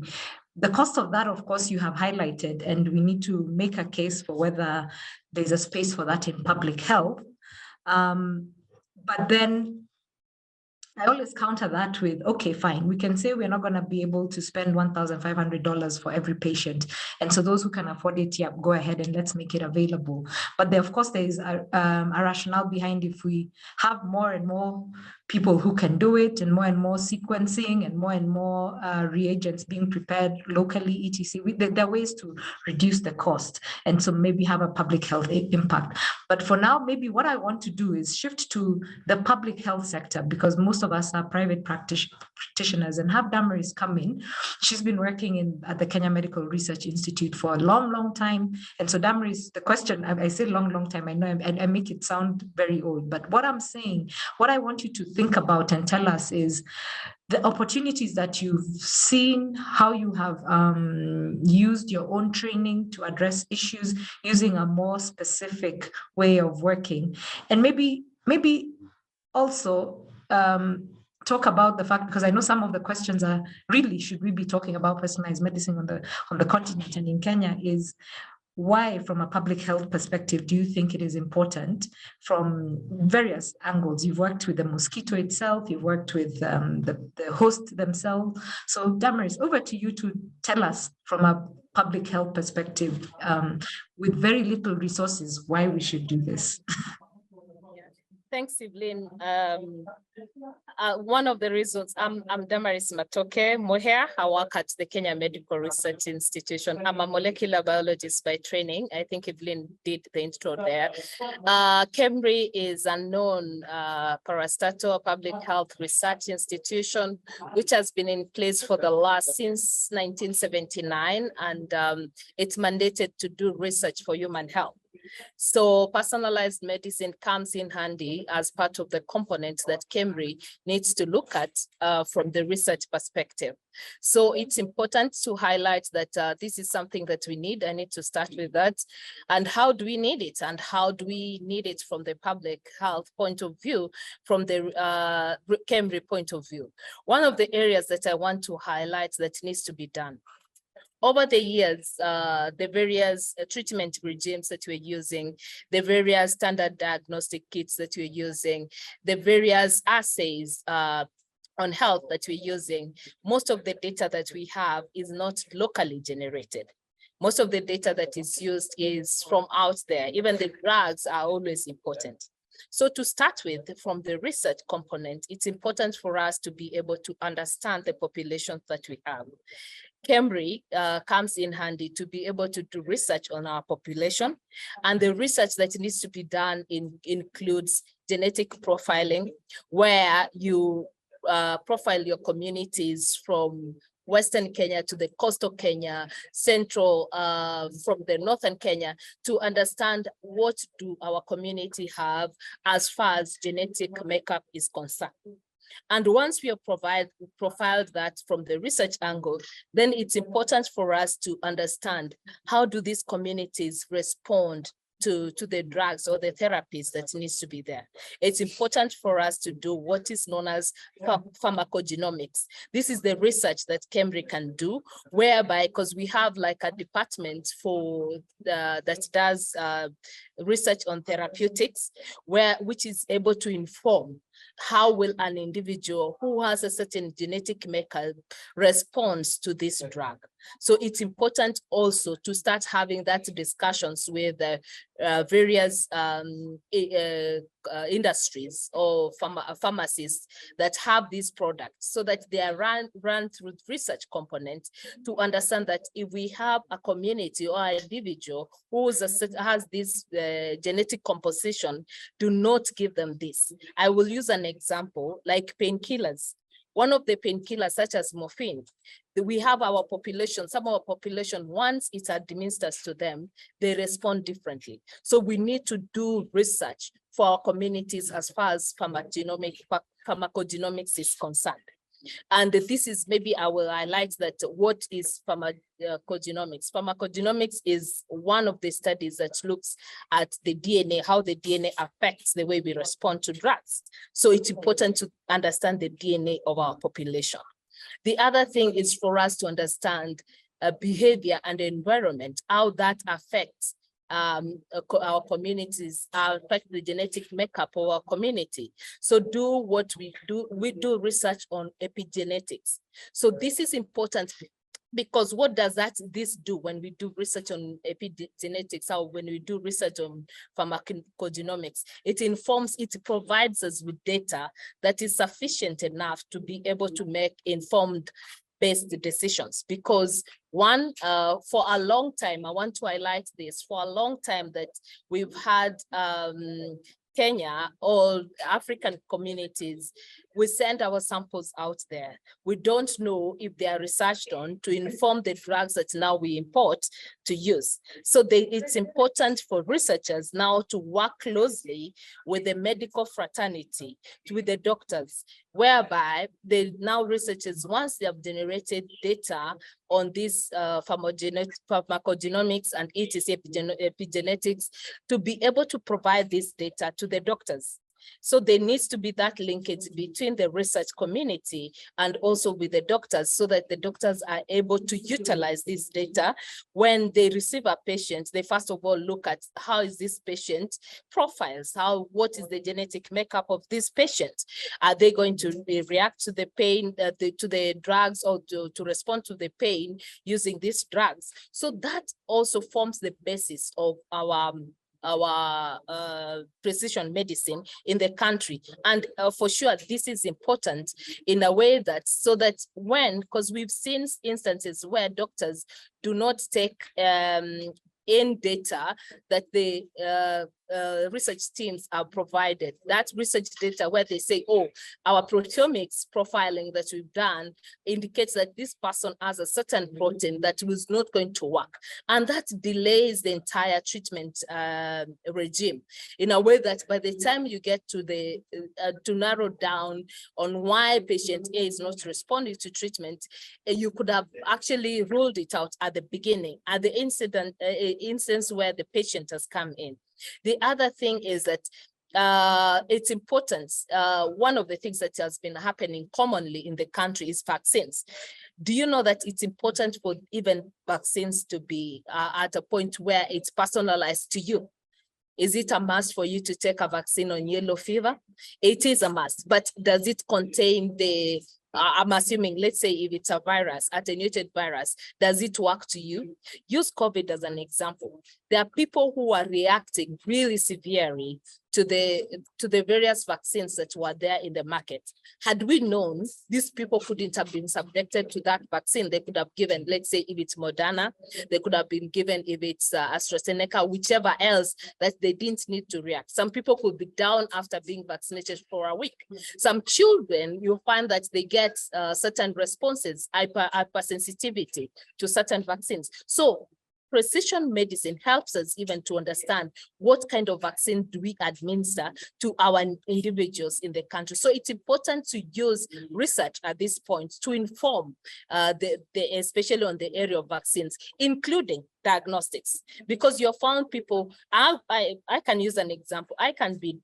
The cost of that, of course, you have highlighted, and we need to make a case for whether there's a space for that in public health. But then I always counter that with, okay, fine, we can say we're not going to be able to spend $1,500 for every patient. And so those who can afford it, yeah, go ahead and let's make it available. But there, of course, there is a rationale behind if we have more and more people who can do it, and more sequencing and more reagents being prepared locally, etc. There are ways to reduce the cost, and so maybe have a public health impact. But for now, maybe what I want to do is shift to the public health sector, because most of us are private practitioners, and have Damaris come in. She's been working at the Kenya Medical Research Institute for a long time. And so Damaris, the question, I say long time, I know I make it sound very old, but what I'm saying, what I want you to think about and tell us is the opportunities that you've seen, how you have used your own training to address issues using a more specific way of working. And maybe also talk about the fact, because I know some of the questions are really, should we be talking about personalized medicine on the continent and in Kenya, is why, from a public health perspective, do you think it is important from various angles? You've worked with the mosquito itself, you've worked with the host themselves. So Damaris, over to you to tell us from a public health perspective, with very little resources, why we should do this. Thanks, Evelyn. One of the reasons I'm Damaris Matoke Moher. I work at the Kenya Medical Research Institution. I'm a molecular biologist by training. I think Evelyn did the intro there. KEMRI is a known parastatal public health research institution, which has been in place for since 1979, and it's mandated to do research for human health. So personalized medicine comes in handy as part of the components that KEMRI needs to look at from the research perspective. So it's important to highlight that this is something that we need. I need to start with that. And how do we need it? And how do we need it from the public health point of view, from the KEMRI point of view? One of the areas that I want to highlight that needs to be done. Over the years, the various treatment regimes that we're using, the various standard diagnostic kits that we're using, the various assays on health that we're using, most of the data that we have is not locally generated. Most of the data that is used is from out there. Even the drugs are always important. So to start with, from the research component, it's important for us to be able to understand the populations that we have. KEMRI comes in handy to be able to do research on our population, and the research that needs to be done includes genetic profiling, where you profile your communities from Western Kenya to the coastal Kenya, central from the northern Kenya, to understand what do our community have as far as genetic makeup is concerned. And once we have profiled that from the research angle, then it's important for us to understand how do these communities respond to the drugs or the therapies that needs to be there. It's important for us to do what is known as pharmacogenomics. This is the research that KEMRI can do, whereby, because we have like a department for that does research on therapeutics, which is able to inform how will an individual who has a certain genetic makeup responds to this drug. So it's important also to start having that discussions with various industries or pharmacists that have these products, so that they are run through research components to understand that if we have a community or an individual who has this genetic composition, do not give them this. I will use an example like painkillers. One of the painkillers, such as morphine, we have our population, some of our population, once it's administered to them, they respond differently. So we need to do research for our communities as far as pharmacogenomics is concerned. And this is, maybe I will highlight that what is pharmacogenomics. Pharmacogenomics is one of the studies that looks at the DNA, how the DNA affects the way we respond to drugs. So it's important to understand the DNA of our population. The other thing is for us to understand behavior and environment, how that affects our communities, affect the genetic makeup of our community. So do what we do research on epigenetics. So this is important, because what does this do when we do research on epigenetics, or when we do research on pharmacogenomics? It provides us with data that is sufficient enough to be able to make informed based decisions. Because one, for a long time, I want to highlight this, for a long time that we've had Kenya or African communities, we send our samples out there. We don't know if they are researched on to inform the drugs that now we import to use. So it's important for researchers now to work closely with the medical fraternity, with the doctors, whereby they now researchers, once they have generated data on this pharmacogenomics and etc. epigenetics, to be able to provide this data to the doctors. So there needs to be that linkage between the research community and also with the doctors, so that the doctors are able to utilize this data. When they receive a patient, they first of all look at how is this patient profiles, what is the genetic makeup of this patient? Are they going to react to the pain, to the drugs, or to respond to the pain using these drugs? So that also forms the basis of our our precision medicine in the country. And for sure, this is important in a way that, so that when, because we've seen instances where doctors do not take in data that the research teams are provided. That research data where they say, oh, our proteomics profiling that we've done indicates that this person has a certain protein that was not going to work. And that delays the entire treatment regime in a way that by the time you get to the, to narrow down on why patient A is not responding to treatment, you could have actually ruled it out at the beginning, at the instance where the patient has come in. The other thing is that it's important. One of the things that has been happening commonly in the country is vaccines. Do you know that it's important for even vaccines to be at a point where it's personalized to you? Is it a must for you to take a vaccine on yellow fever? It is a must, but does it contain the, I'm assuming, let's say if it's a virus, attenuated virus, does it work to you? Use COVID as an example. There are people who are reacting really severely to the various vaccines that were there in the market. Had we known, these people couldn't have been subjected to that vaccine. They could have given, let's say if it's Moderna, they could have been given if it's AstraZeneca, whichever else that they didn't need to react. Some people could be down after being vaccinated for a week. Some children, you'll find that they get certain responses, hypersensitivity to certain vaccines. So precision medicine helps us even to understand what kind of vaccine do we administer to our individuals in the country. So it's important to use research at this point to inform, especially on the area of vaccines, including diagnostics, because you found people, I can use an example. I can be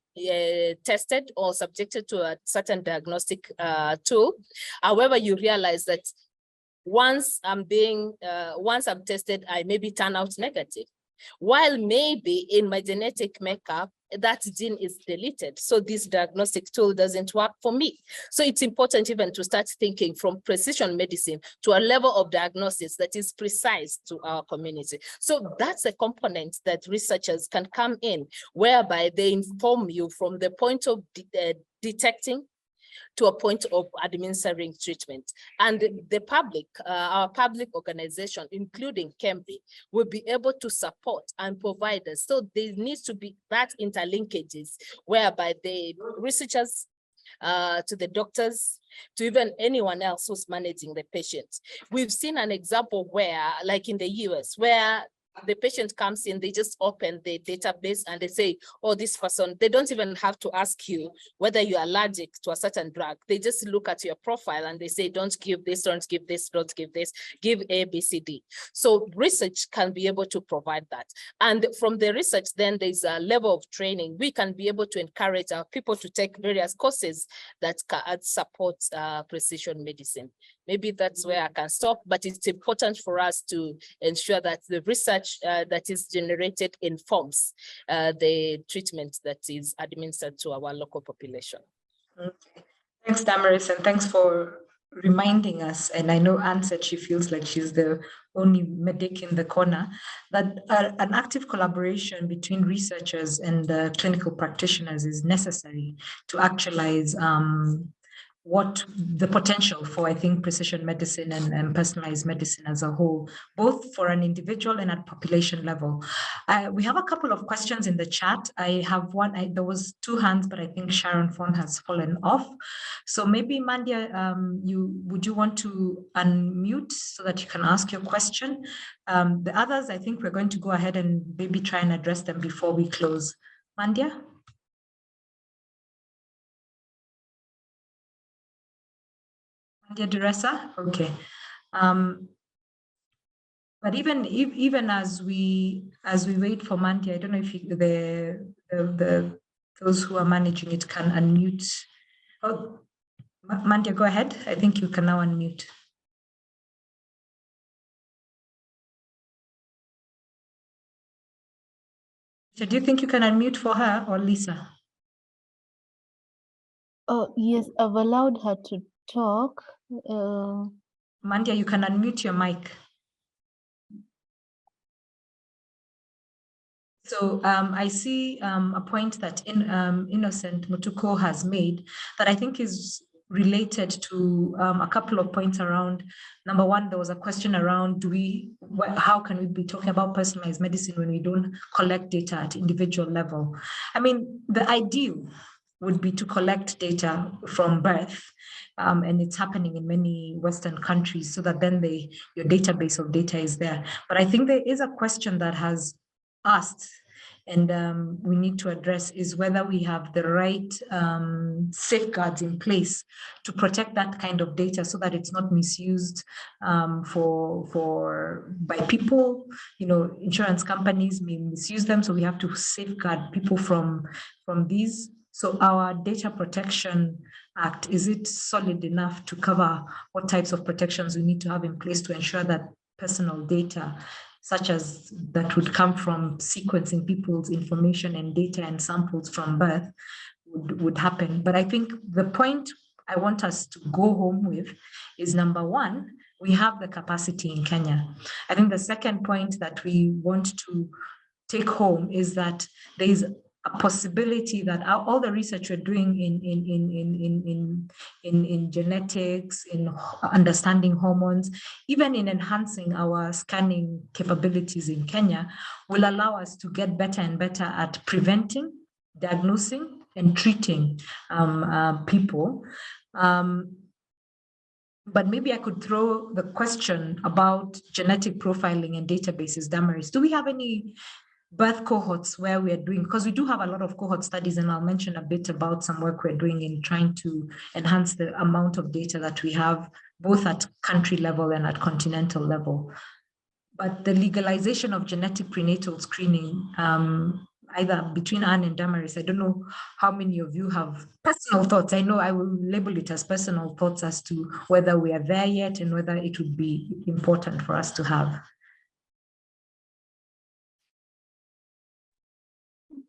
tested or subjected to a certain diagnostic tool. However, you realize that once I'm tested, I maybe turn out negative. While maybe in my genetic makeup, that gene is deleted. So this diagnostic tool doesn't work for me. So it's important even to start thinking from precision medicine to a level of diagnosis that is precise to our community. So that's a component that researchers can come in, whereby they inform you from the point of detecting to a point of administering treatment. And the public, our public organization, including KEMBI, will be able to support and provide us. So there needs to be that interlinkages whereby the researchers, to the doctors, to even anyone else who's managing the patient. We've seen an example where, like in the US, where the patient comes in, they just open the database and they say, oh, this person, they don't even have to ask you whether you're allergic to a certain drug. They just look at your profile and they say, don't give this, don't give this, don't give this, give A, B, C, D. So research can be able to provide that. And from the research, then there's a level of training. We can be able to encourage our people to take various courses that can support precision medicine. Maybe that's where I can stop, but it's important for us to ensure that the research that is generated informs the treatment that is administered to our local population. Okay. Thanks, Damaris, and thanks for reminding us. And I know Anne said she feels like she's the only medic in the corner, that an active collaboration between researchers and clinical practitioners is necessary to actualize what the potential for, I think, precision medicine and personalized medicine as a whole, both for an individual and at population level. We have a couple of questions in the chat. I have one, there was 2 hands, but I think Sharon's phone has fallen off. So maybe Mandia, would you want to unmute so that you can ask your question? The others, I think we're going to go ahead and maybe try and address them before we close. Mandia? Duressa? Okay. But even as we wait for Mandia, I don't know if those who are managing it can unmute. Oh, Mandia, go ahead. I think you can now unmute. So do you think you can unmute for her or Lisa? Oh, yes, I've allowed her to talk. Mandia, you can unmute your mic. So I see a point that Innocent Mutuko has made that I think is related to a couple of points around. Number one, there was a question around how can we be talking about personalized medicine when we don't collect data at individual level? I mean, the ideal would be to collect data from birth, and it's happening in many Western countries, so that then your database of data is there. But I think there is a question that has asked, and we need to address, is whether we have the right safeguards in place to protect that kind of data so that it's not misused by people. Insurance companies may misuse them, so we have to safeguard people from these. So our Data Protection Act, is it solid enough to cover what types of protections we need to have in place to ensure that personal data, such as that would come from sequencing people's information and data and samples from birth, would happen? But I think the point I want us to go home with is, number one, we have the capacity in Kenya. I think the second point that we want to take home is that there is a possibility that all the research we're doing in genetics, in understanding hormones, even in enhancing our scanning capabilities in Kenya, will allow us to get better and better at preventing, diagnosing, and treating people. But maybe I could throw the question about genetic profiling and databases. Damaris, do we have any birth cohorts where we are doing, because we do have a lot of cohort studies, and I'll mention a bit about some work we're doing in trying to enhance the amount of data that we have, both at country level and at continental level. But the legalization of genetic prenatal screening, either between Anne and Damaris, I don't know how many of you have personal thoughts. I know I will label it as personal thoughts as to whether we are there yet and whether it would be important for us to have.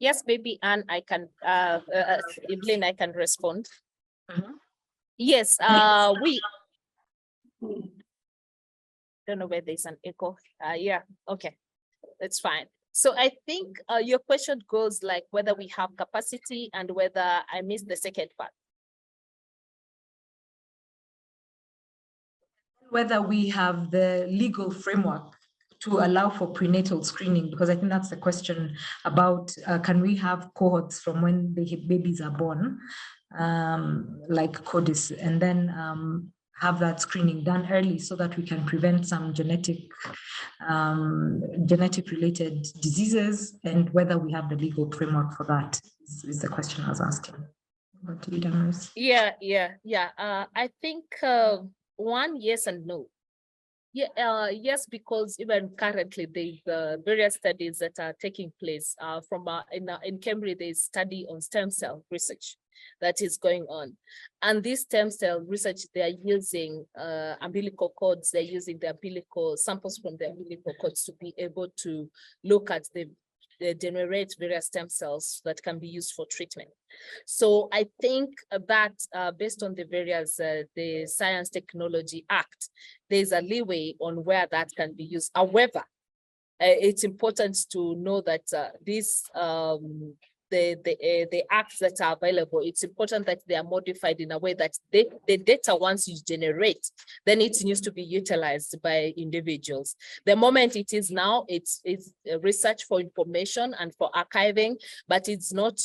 Yes, maybe Anne, I can, Evelyn, I can respond. Mm-hmm. Yes, we don't know where there's an echo. Yeah, okay, that's fine. So I think your question goes like whether we have capacity and whether I missed the second part. Whether we have the legal framework to allow for prenatal screening, because I think that's the question about, can we have cohorts from when the babies are born, like CODIS, and then have that screening done early so that we can prevent some genetic related diseases, and whether we have the legal framework for that is the question I was asking. Over to you, Damaris. Yeah. I think one, yes and no. Yeah, yes, because even currently there's various studies that are taking place. In Cambridge, there's study on stem cell research that is going on, and this stem cell research, they are using umbilical cords. They're using the umbilical samples from the umbilical cords to be able to look at they generate various stem cells that can be used for treatment. So I think that based on the various, the Science Technology Act, there's a leeway on where that can be used. However, it's important to know that the acts that are available, it's important that they are modified in a way that the data, once you generate, then it needs to be utilized by individuals. The moment it is now, it's research for information and for archiving, but it's not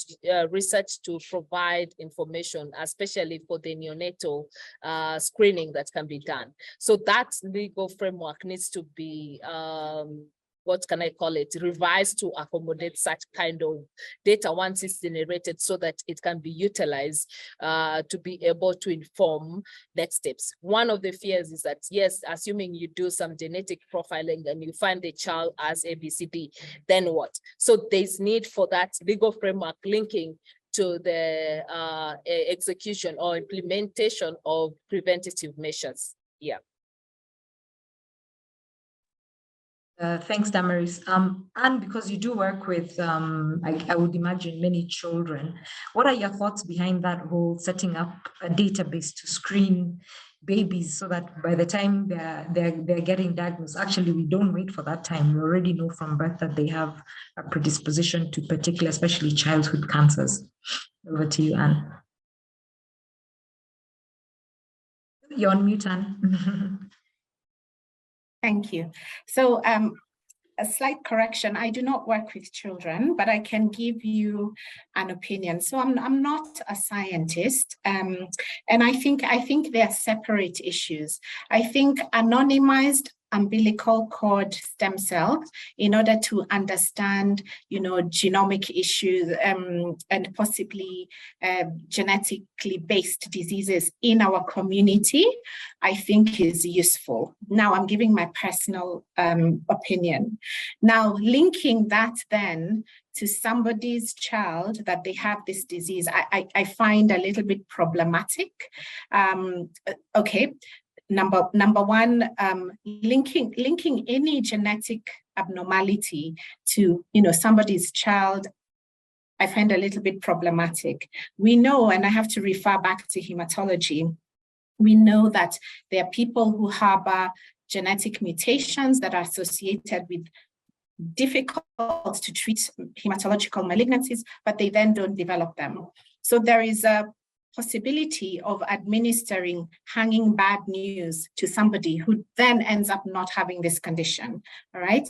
research to provide information, especially for the neonatal screening that can be done. So that legal framework needs to be what can I call it, revised to accommodate such kind of data once it's generated, so that it can be utilized to be able to inform next steps. One of the fears is that, yes, assuming you do some genetic profiling and you find the child as ABCD, then what? So there's need for that legal framework linking to the execution or implementation of preventative measures. Yeah. Thanks, Damaris. And because you do work with, I would imagine, many children, what are your thoughts behind that whole setting up a database to screen babies so that by the time they're getting diagnosed, actually we don't wait for that time. We already know from birth that they have a predisposition to particular, especially childhood cancers. Over to you, Anne. You're on mute, Anne. Thank you. So a slight correction, I do not work with children, but I can give you an opinion. So I'm not a scientist, and I think they are separate issues. I think anonymized umbilical cord stem cells, in order to understand, genomic issues and possibly genetically based diseases in our community, I think is useful. Now, I'm giving my personal opinion. Now, linking that then to somebody's child that they have this disease, I find a little bit problematic. Okay. Number one, linking any genetic abnormality to somebody's child, I find a little bit problematic. We know, and I have to refer back to hematology, we know that there are people who harbor genetic mutations that are associated with difficult to treat hematological malignancies, but they then don't develop them. So there is a possibility of administering hanging bad news to somebody who then ends up not having this condition, all right?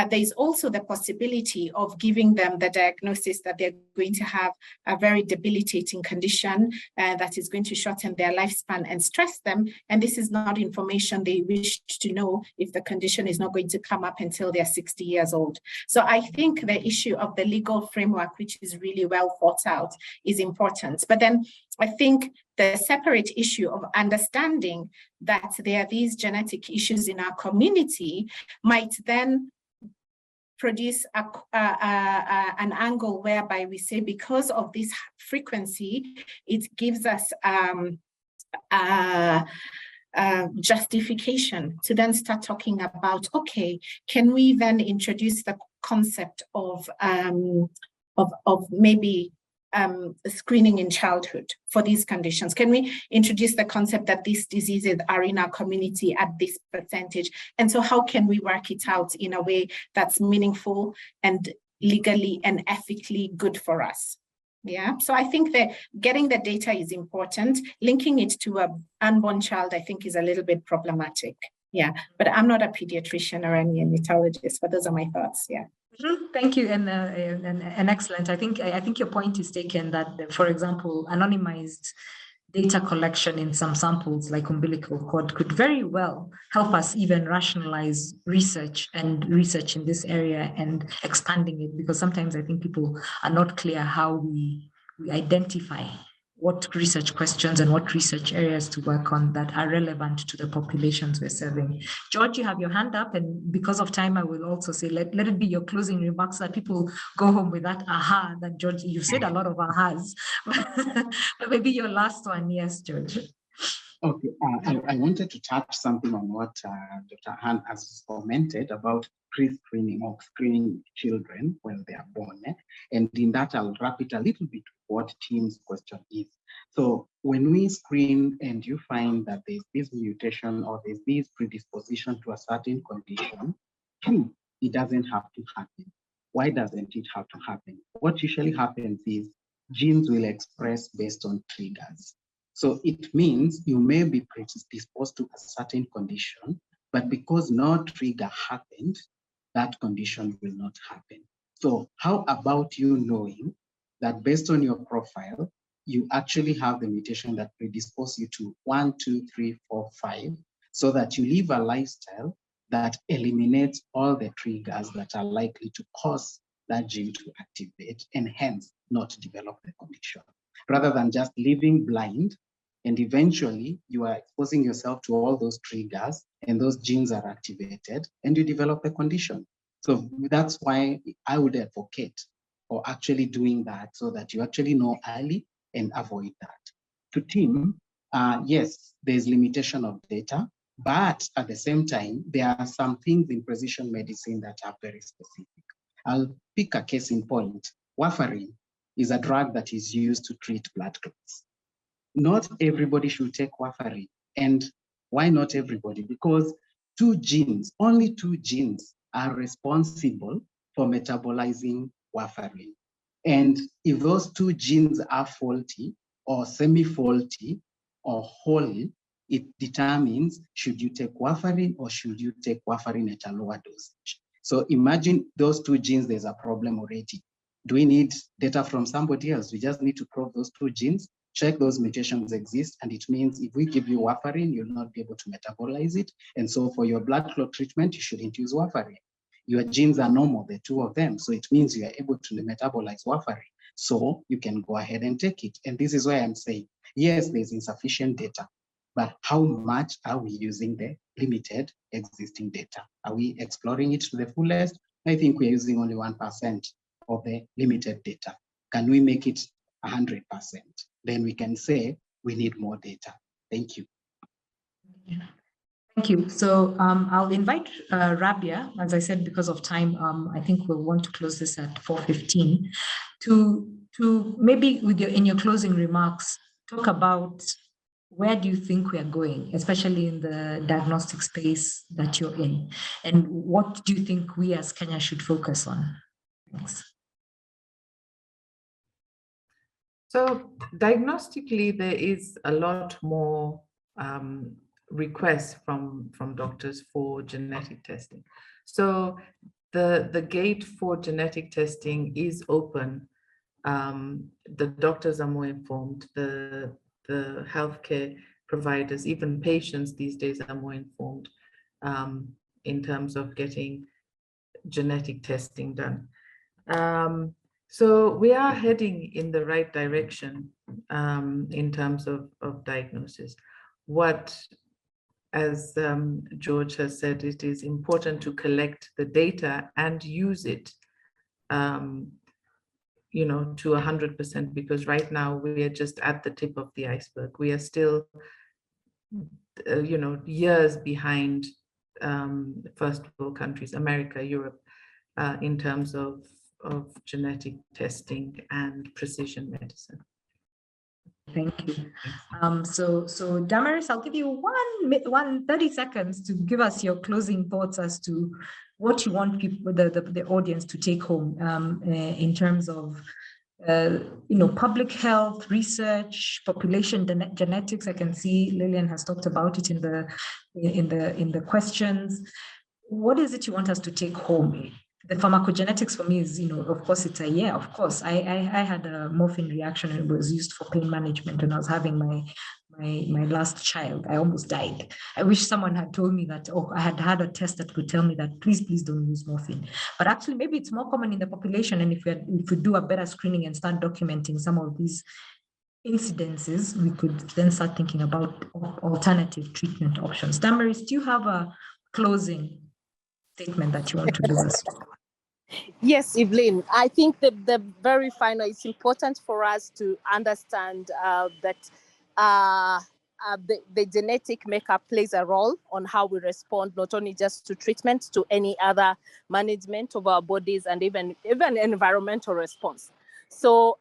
There's also the possibility of giving them the diagnosis that they're going to have a very debilitating condition that is going to shorten their lifespan and stress them, and this is not information they wish to know if the condition is not going to come up until they're 60 years old. So I think the issue of the legal framework, which is really well thought out, is important. But then I think the separate issue of understanding that there are these genetic issues in our community might then produce an angle whereby we say, because of this frequency, it gives us justification to then start talking about, okay, can we then introduce the concept of maybe screening in childhood for these conditions? Can we introduce the concept that these diseases are in our community at this percentage? And so how can we work it out in a way that's meaningful and legally and ethically good for us? Yeah, so I think that getting the data is important. Linking it to an unborn child, I think, is a little bit problematic. Yeah, but I'm not a pediatrician or a neonatologist, but those are my thoughts. Yeah. Thank you, and excellent. I think your point is taken that, for example, anonymized data collection in some samples like umbilical cord could very well help us even rationalize research in this area and expanding it, because sometimes I think people are not clear how we identify what research questions and what research areas to work on that are relevant to the populations we're serving. George, you have your hand up, and because of time, I will also say, let it be your closing remarks so that people go home with that aha that, George, you've said a lot of ahas, but maybe your last one. Yes, George. Okay, I wanted to touch something on what Dr. Han has commented about pre-screening or screening children when they are born. And in that, I'll wrap it a little bit what Tim's question is. So when we screen and you find that there's this mutation or there's this predisposition to a certain condition, it doesn't have to happen. Why doesn't it have to happen? What usually happens is genes will express based on triggers. So it means you may be predisposed to a certain condition, but because no trigger happened, that condition will not happen. So how about you knowing that based on your profile, you actually have the mutation that predisposes you to 1, 2, 3, 4, 5, so that you live a lifestyle that eliminates all the triggers that are likely to cause that gene to activate and hence not develop the condition, rather than just living blind. And eventually you are exposing yourself to all those triggers and those genes are activated and you develop the condition. So that's why I would advocate for actually doing that so that you actually know early and avoid that. To Tim, yes, there's limitation of data. But at the same time, there are some things in precision medicine that are very specific. I'll pick a case in point. Warfarin is a drug that is used to treat blood clots. Not everybody should take warfarin. And why not everybody? Because only two genes are responsible for metabolizing warfarin. And if those two genes are faulty or semi-faulty or wholly, it determines should you take warfarin or should you take warfarin at a lower dosage. So imagine those two genes, there's a problem already. Do we need data from somebody else? We just need to probe those two genes, check those mutations exist, and it means if we give you warfarin, you'll not be able to metabolize it. And so for your blood clot treatment, you shouldn't use warfarin. Your genes are normal, the two of them. So it means you are able to metabolize warfarin. So you can go ahead and take it. And this is why I'm saying, yes, there's insufficient data, but how much are we using the limited existing data? Are we exploring it to the fullest? I think we're using only 1% of the limited data. Can we make it 100%? Then we can say we need more data. Thank you. Thank you. So I'll invite Rabia, as I said, because of time, I think we'll want to close this at 4:15, to maybe in your closing remarks, talk about where do you think we are going, especially in the diagnostic space that you're in, and what do you think we as Kenya should focus on? Thanks. So diagnostically, there is a lot more requests from doctors for genetic testing. So the gate for genetic testing is open. The doctors are more informed. The healthcare providers, even patients these days, are more informed in terms of getting genetic testing done. So we are heading in the right direction in terms of diagnosis. What, as George has said, it is important to collect the data and use it, you know, to 100%, because right now we are just at the tip of the iceberg. We are still, you know, years behind first world countries, America, Europe, in terms of genetic testing and precision medicine. Thank you. So Damaris, I'll give you 30 seconds to give us your closing thoughts as to what you want people, the audience, to take home in terms of you know, public health, research, population genetics. I can see Lillian has talked about it in the questions. What is it you want us to take home? The pharmacogenetics for me is, you know, of course, it's of course. I had a morphine reaction, and it was used for pain management when I was having my last child. I almost died. I wish someone had told me that, oh, I had a test that could tell me that, please don't use morphine. But actually, maybe it's more common in the population. And if we do a better screening and start documenting some of these incidences, we could then start thinking about alternative treatment options. Damaris, do you have a closing statement that you want to leave us with? Yes, Evelyn, I think the very final, it's important for us to understand that the genetic makeup plays a role on how we respond, not only just to treatment, to any other management of our bodies, and even environmental response. So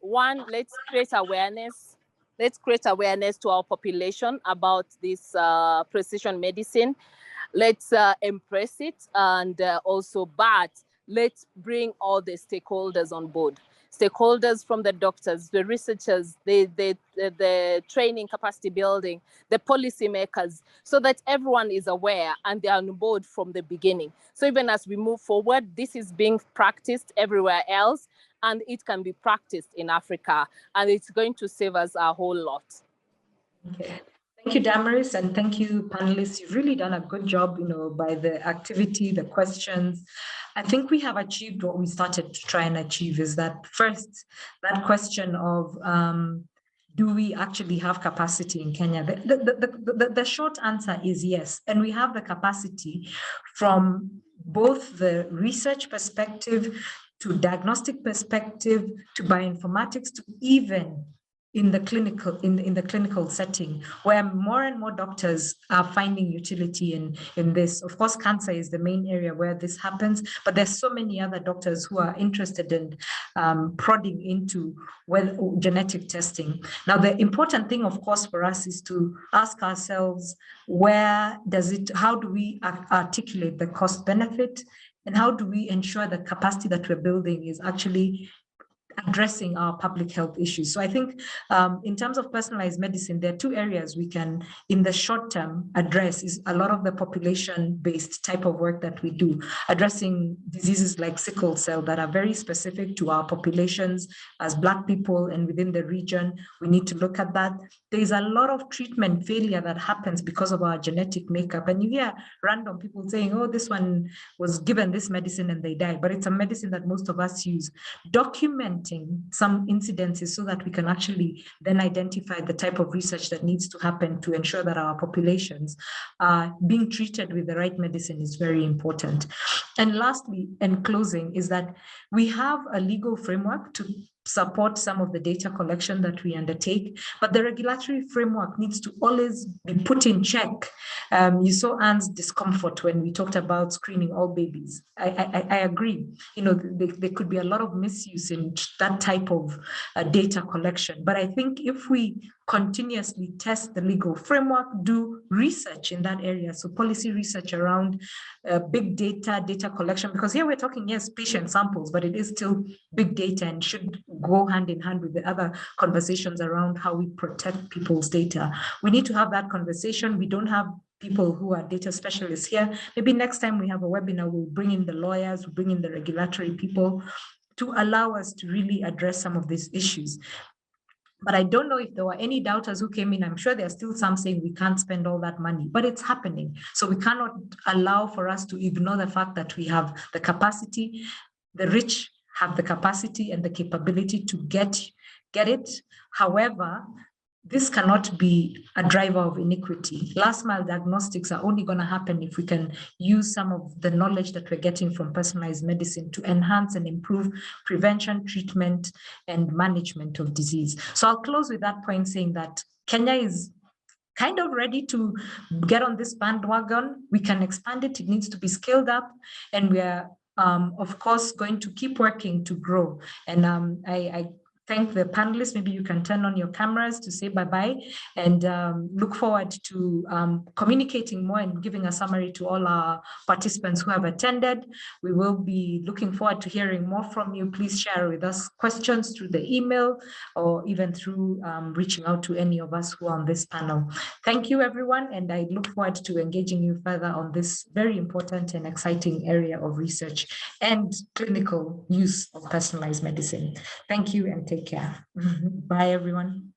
one, let's create awareness. Let's create awareness to our population about this precision medicine. Let's embrace it, and also, but let's bring all the stakeholders on board. Stakeholders from the doctors, the researchers, the training, capacity building, the policymakers, so that everyone is aware and they are on board from the beginning. So even as we move forward, this is being practiced everywhere else, and it can be practiced in Africa, and it's going to save us a whole lot. Okay. Thank you, Damaris, and thank you, panelists. You've really done a good job, you know, by the activity, the questions. I think we have achieved what we started to try and achieve, is that first, that question of do we actually have capacity in Kenya? The short answer is yes, and we have the capacity from both the research perspective to diagnostic perspective to bioinformatics to even in the clinical setting, where more and more doctors are finding utility in this. Of course, cancer is the main area where this happens, but there's so many other doctors who are interested in prodding into genetic testing. Now, the important thing, of course, for us is to ask ourselves, how do we articulate the cost benefit, and how do we ensure the capacity that we're building is actually addressing our public health issues. So I think in terms of personalized medicine, there are two areas we can, in the short term, address is a lot of the population-based type of work that we do, addressing diseases like sickle cell that are very specific to our populations as Black people and within the region. We need to look at that. There's a lot of treatment failure that happens because of our genetic makeup. And you hear random people saying, oh, this one was given this medicine and they died, but it's a medicine that most of us use. Documenting some incidences so that we can actually then identify the type of research that needs to happen to ensure that our populations are being treated with the right medicine is very important. And lastly, in closing, is that we have a legal framework to support some of the data collection that we undertake, but the regulatory framework needs to always be put in check. You saw Anne's discomfort when we talked about screening all babies. I agree. There could be a lot of misuse in that type of data collection, but I think if we continuously test the legal framework, do research in that area, so policy research around big data collection, because here we're talking, yes, patient samples, but it is still big data and should go hand in hand with the other conversations around how we protect people's data. We need to have that conversation. We don't have people who are data specialists here. Maybe next time we have a webinar, we'll bring in the lawyers, we'll bring in the regulatory people to allow us to really address some of these issues. But I don't know if there were any doubters who came in. I'm sure there are still some saying we can't spend all that money, but it's happening. So we cannot allow for us to ignore the fact that we have the capacity. The rich have the capacity and the capability to get it. However, this cannot be a driver of inequity. Last mile diagnostics are only going to happen if we can use some of the knowledge that we're getting from personalized medicine to enhance and improve prevention, treatment, and management of disease. So I'll close with that point saying that Kenya is kind of ready to get on this bandwagon. We can expand it. It needs to be scaled up. And we are, of course, going to keep working to grow. And I thank the panelists. Maybe you can turn on your cameras to say bye-bye, and look forward to communicating more and giving a summary to all our participants who have attended. We will be looking forward to hearing more from you. Please share with us questions through the email or even through reaching out to any of us who are on this panel. Thank you, everyone, and I look forward to engaging you further on this very important and exciting area of research and clinical use of personalized medicine. Thank you and take care. Bye, everyone.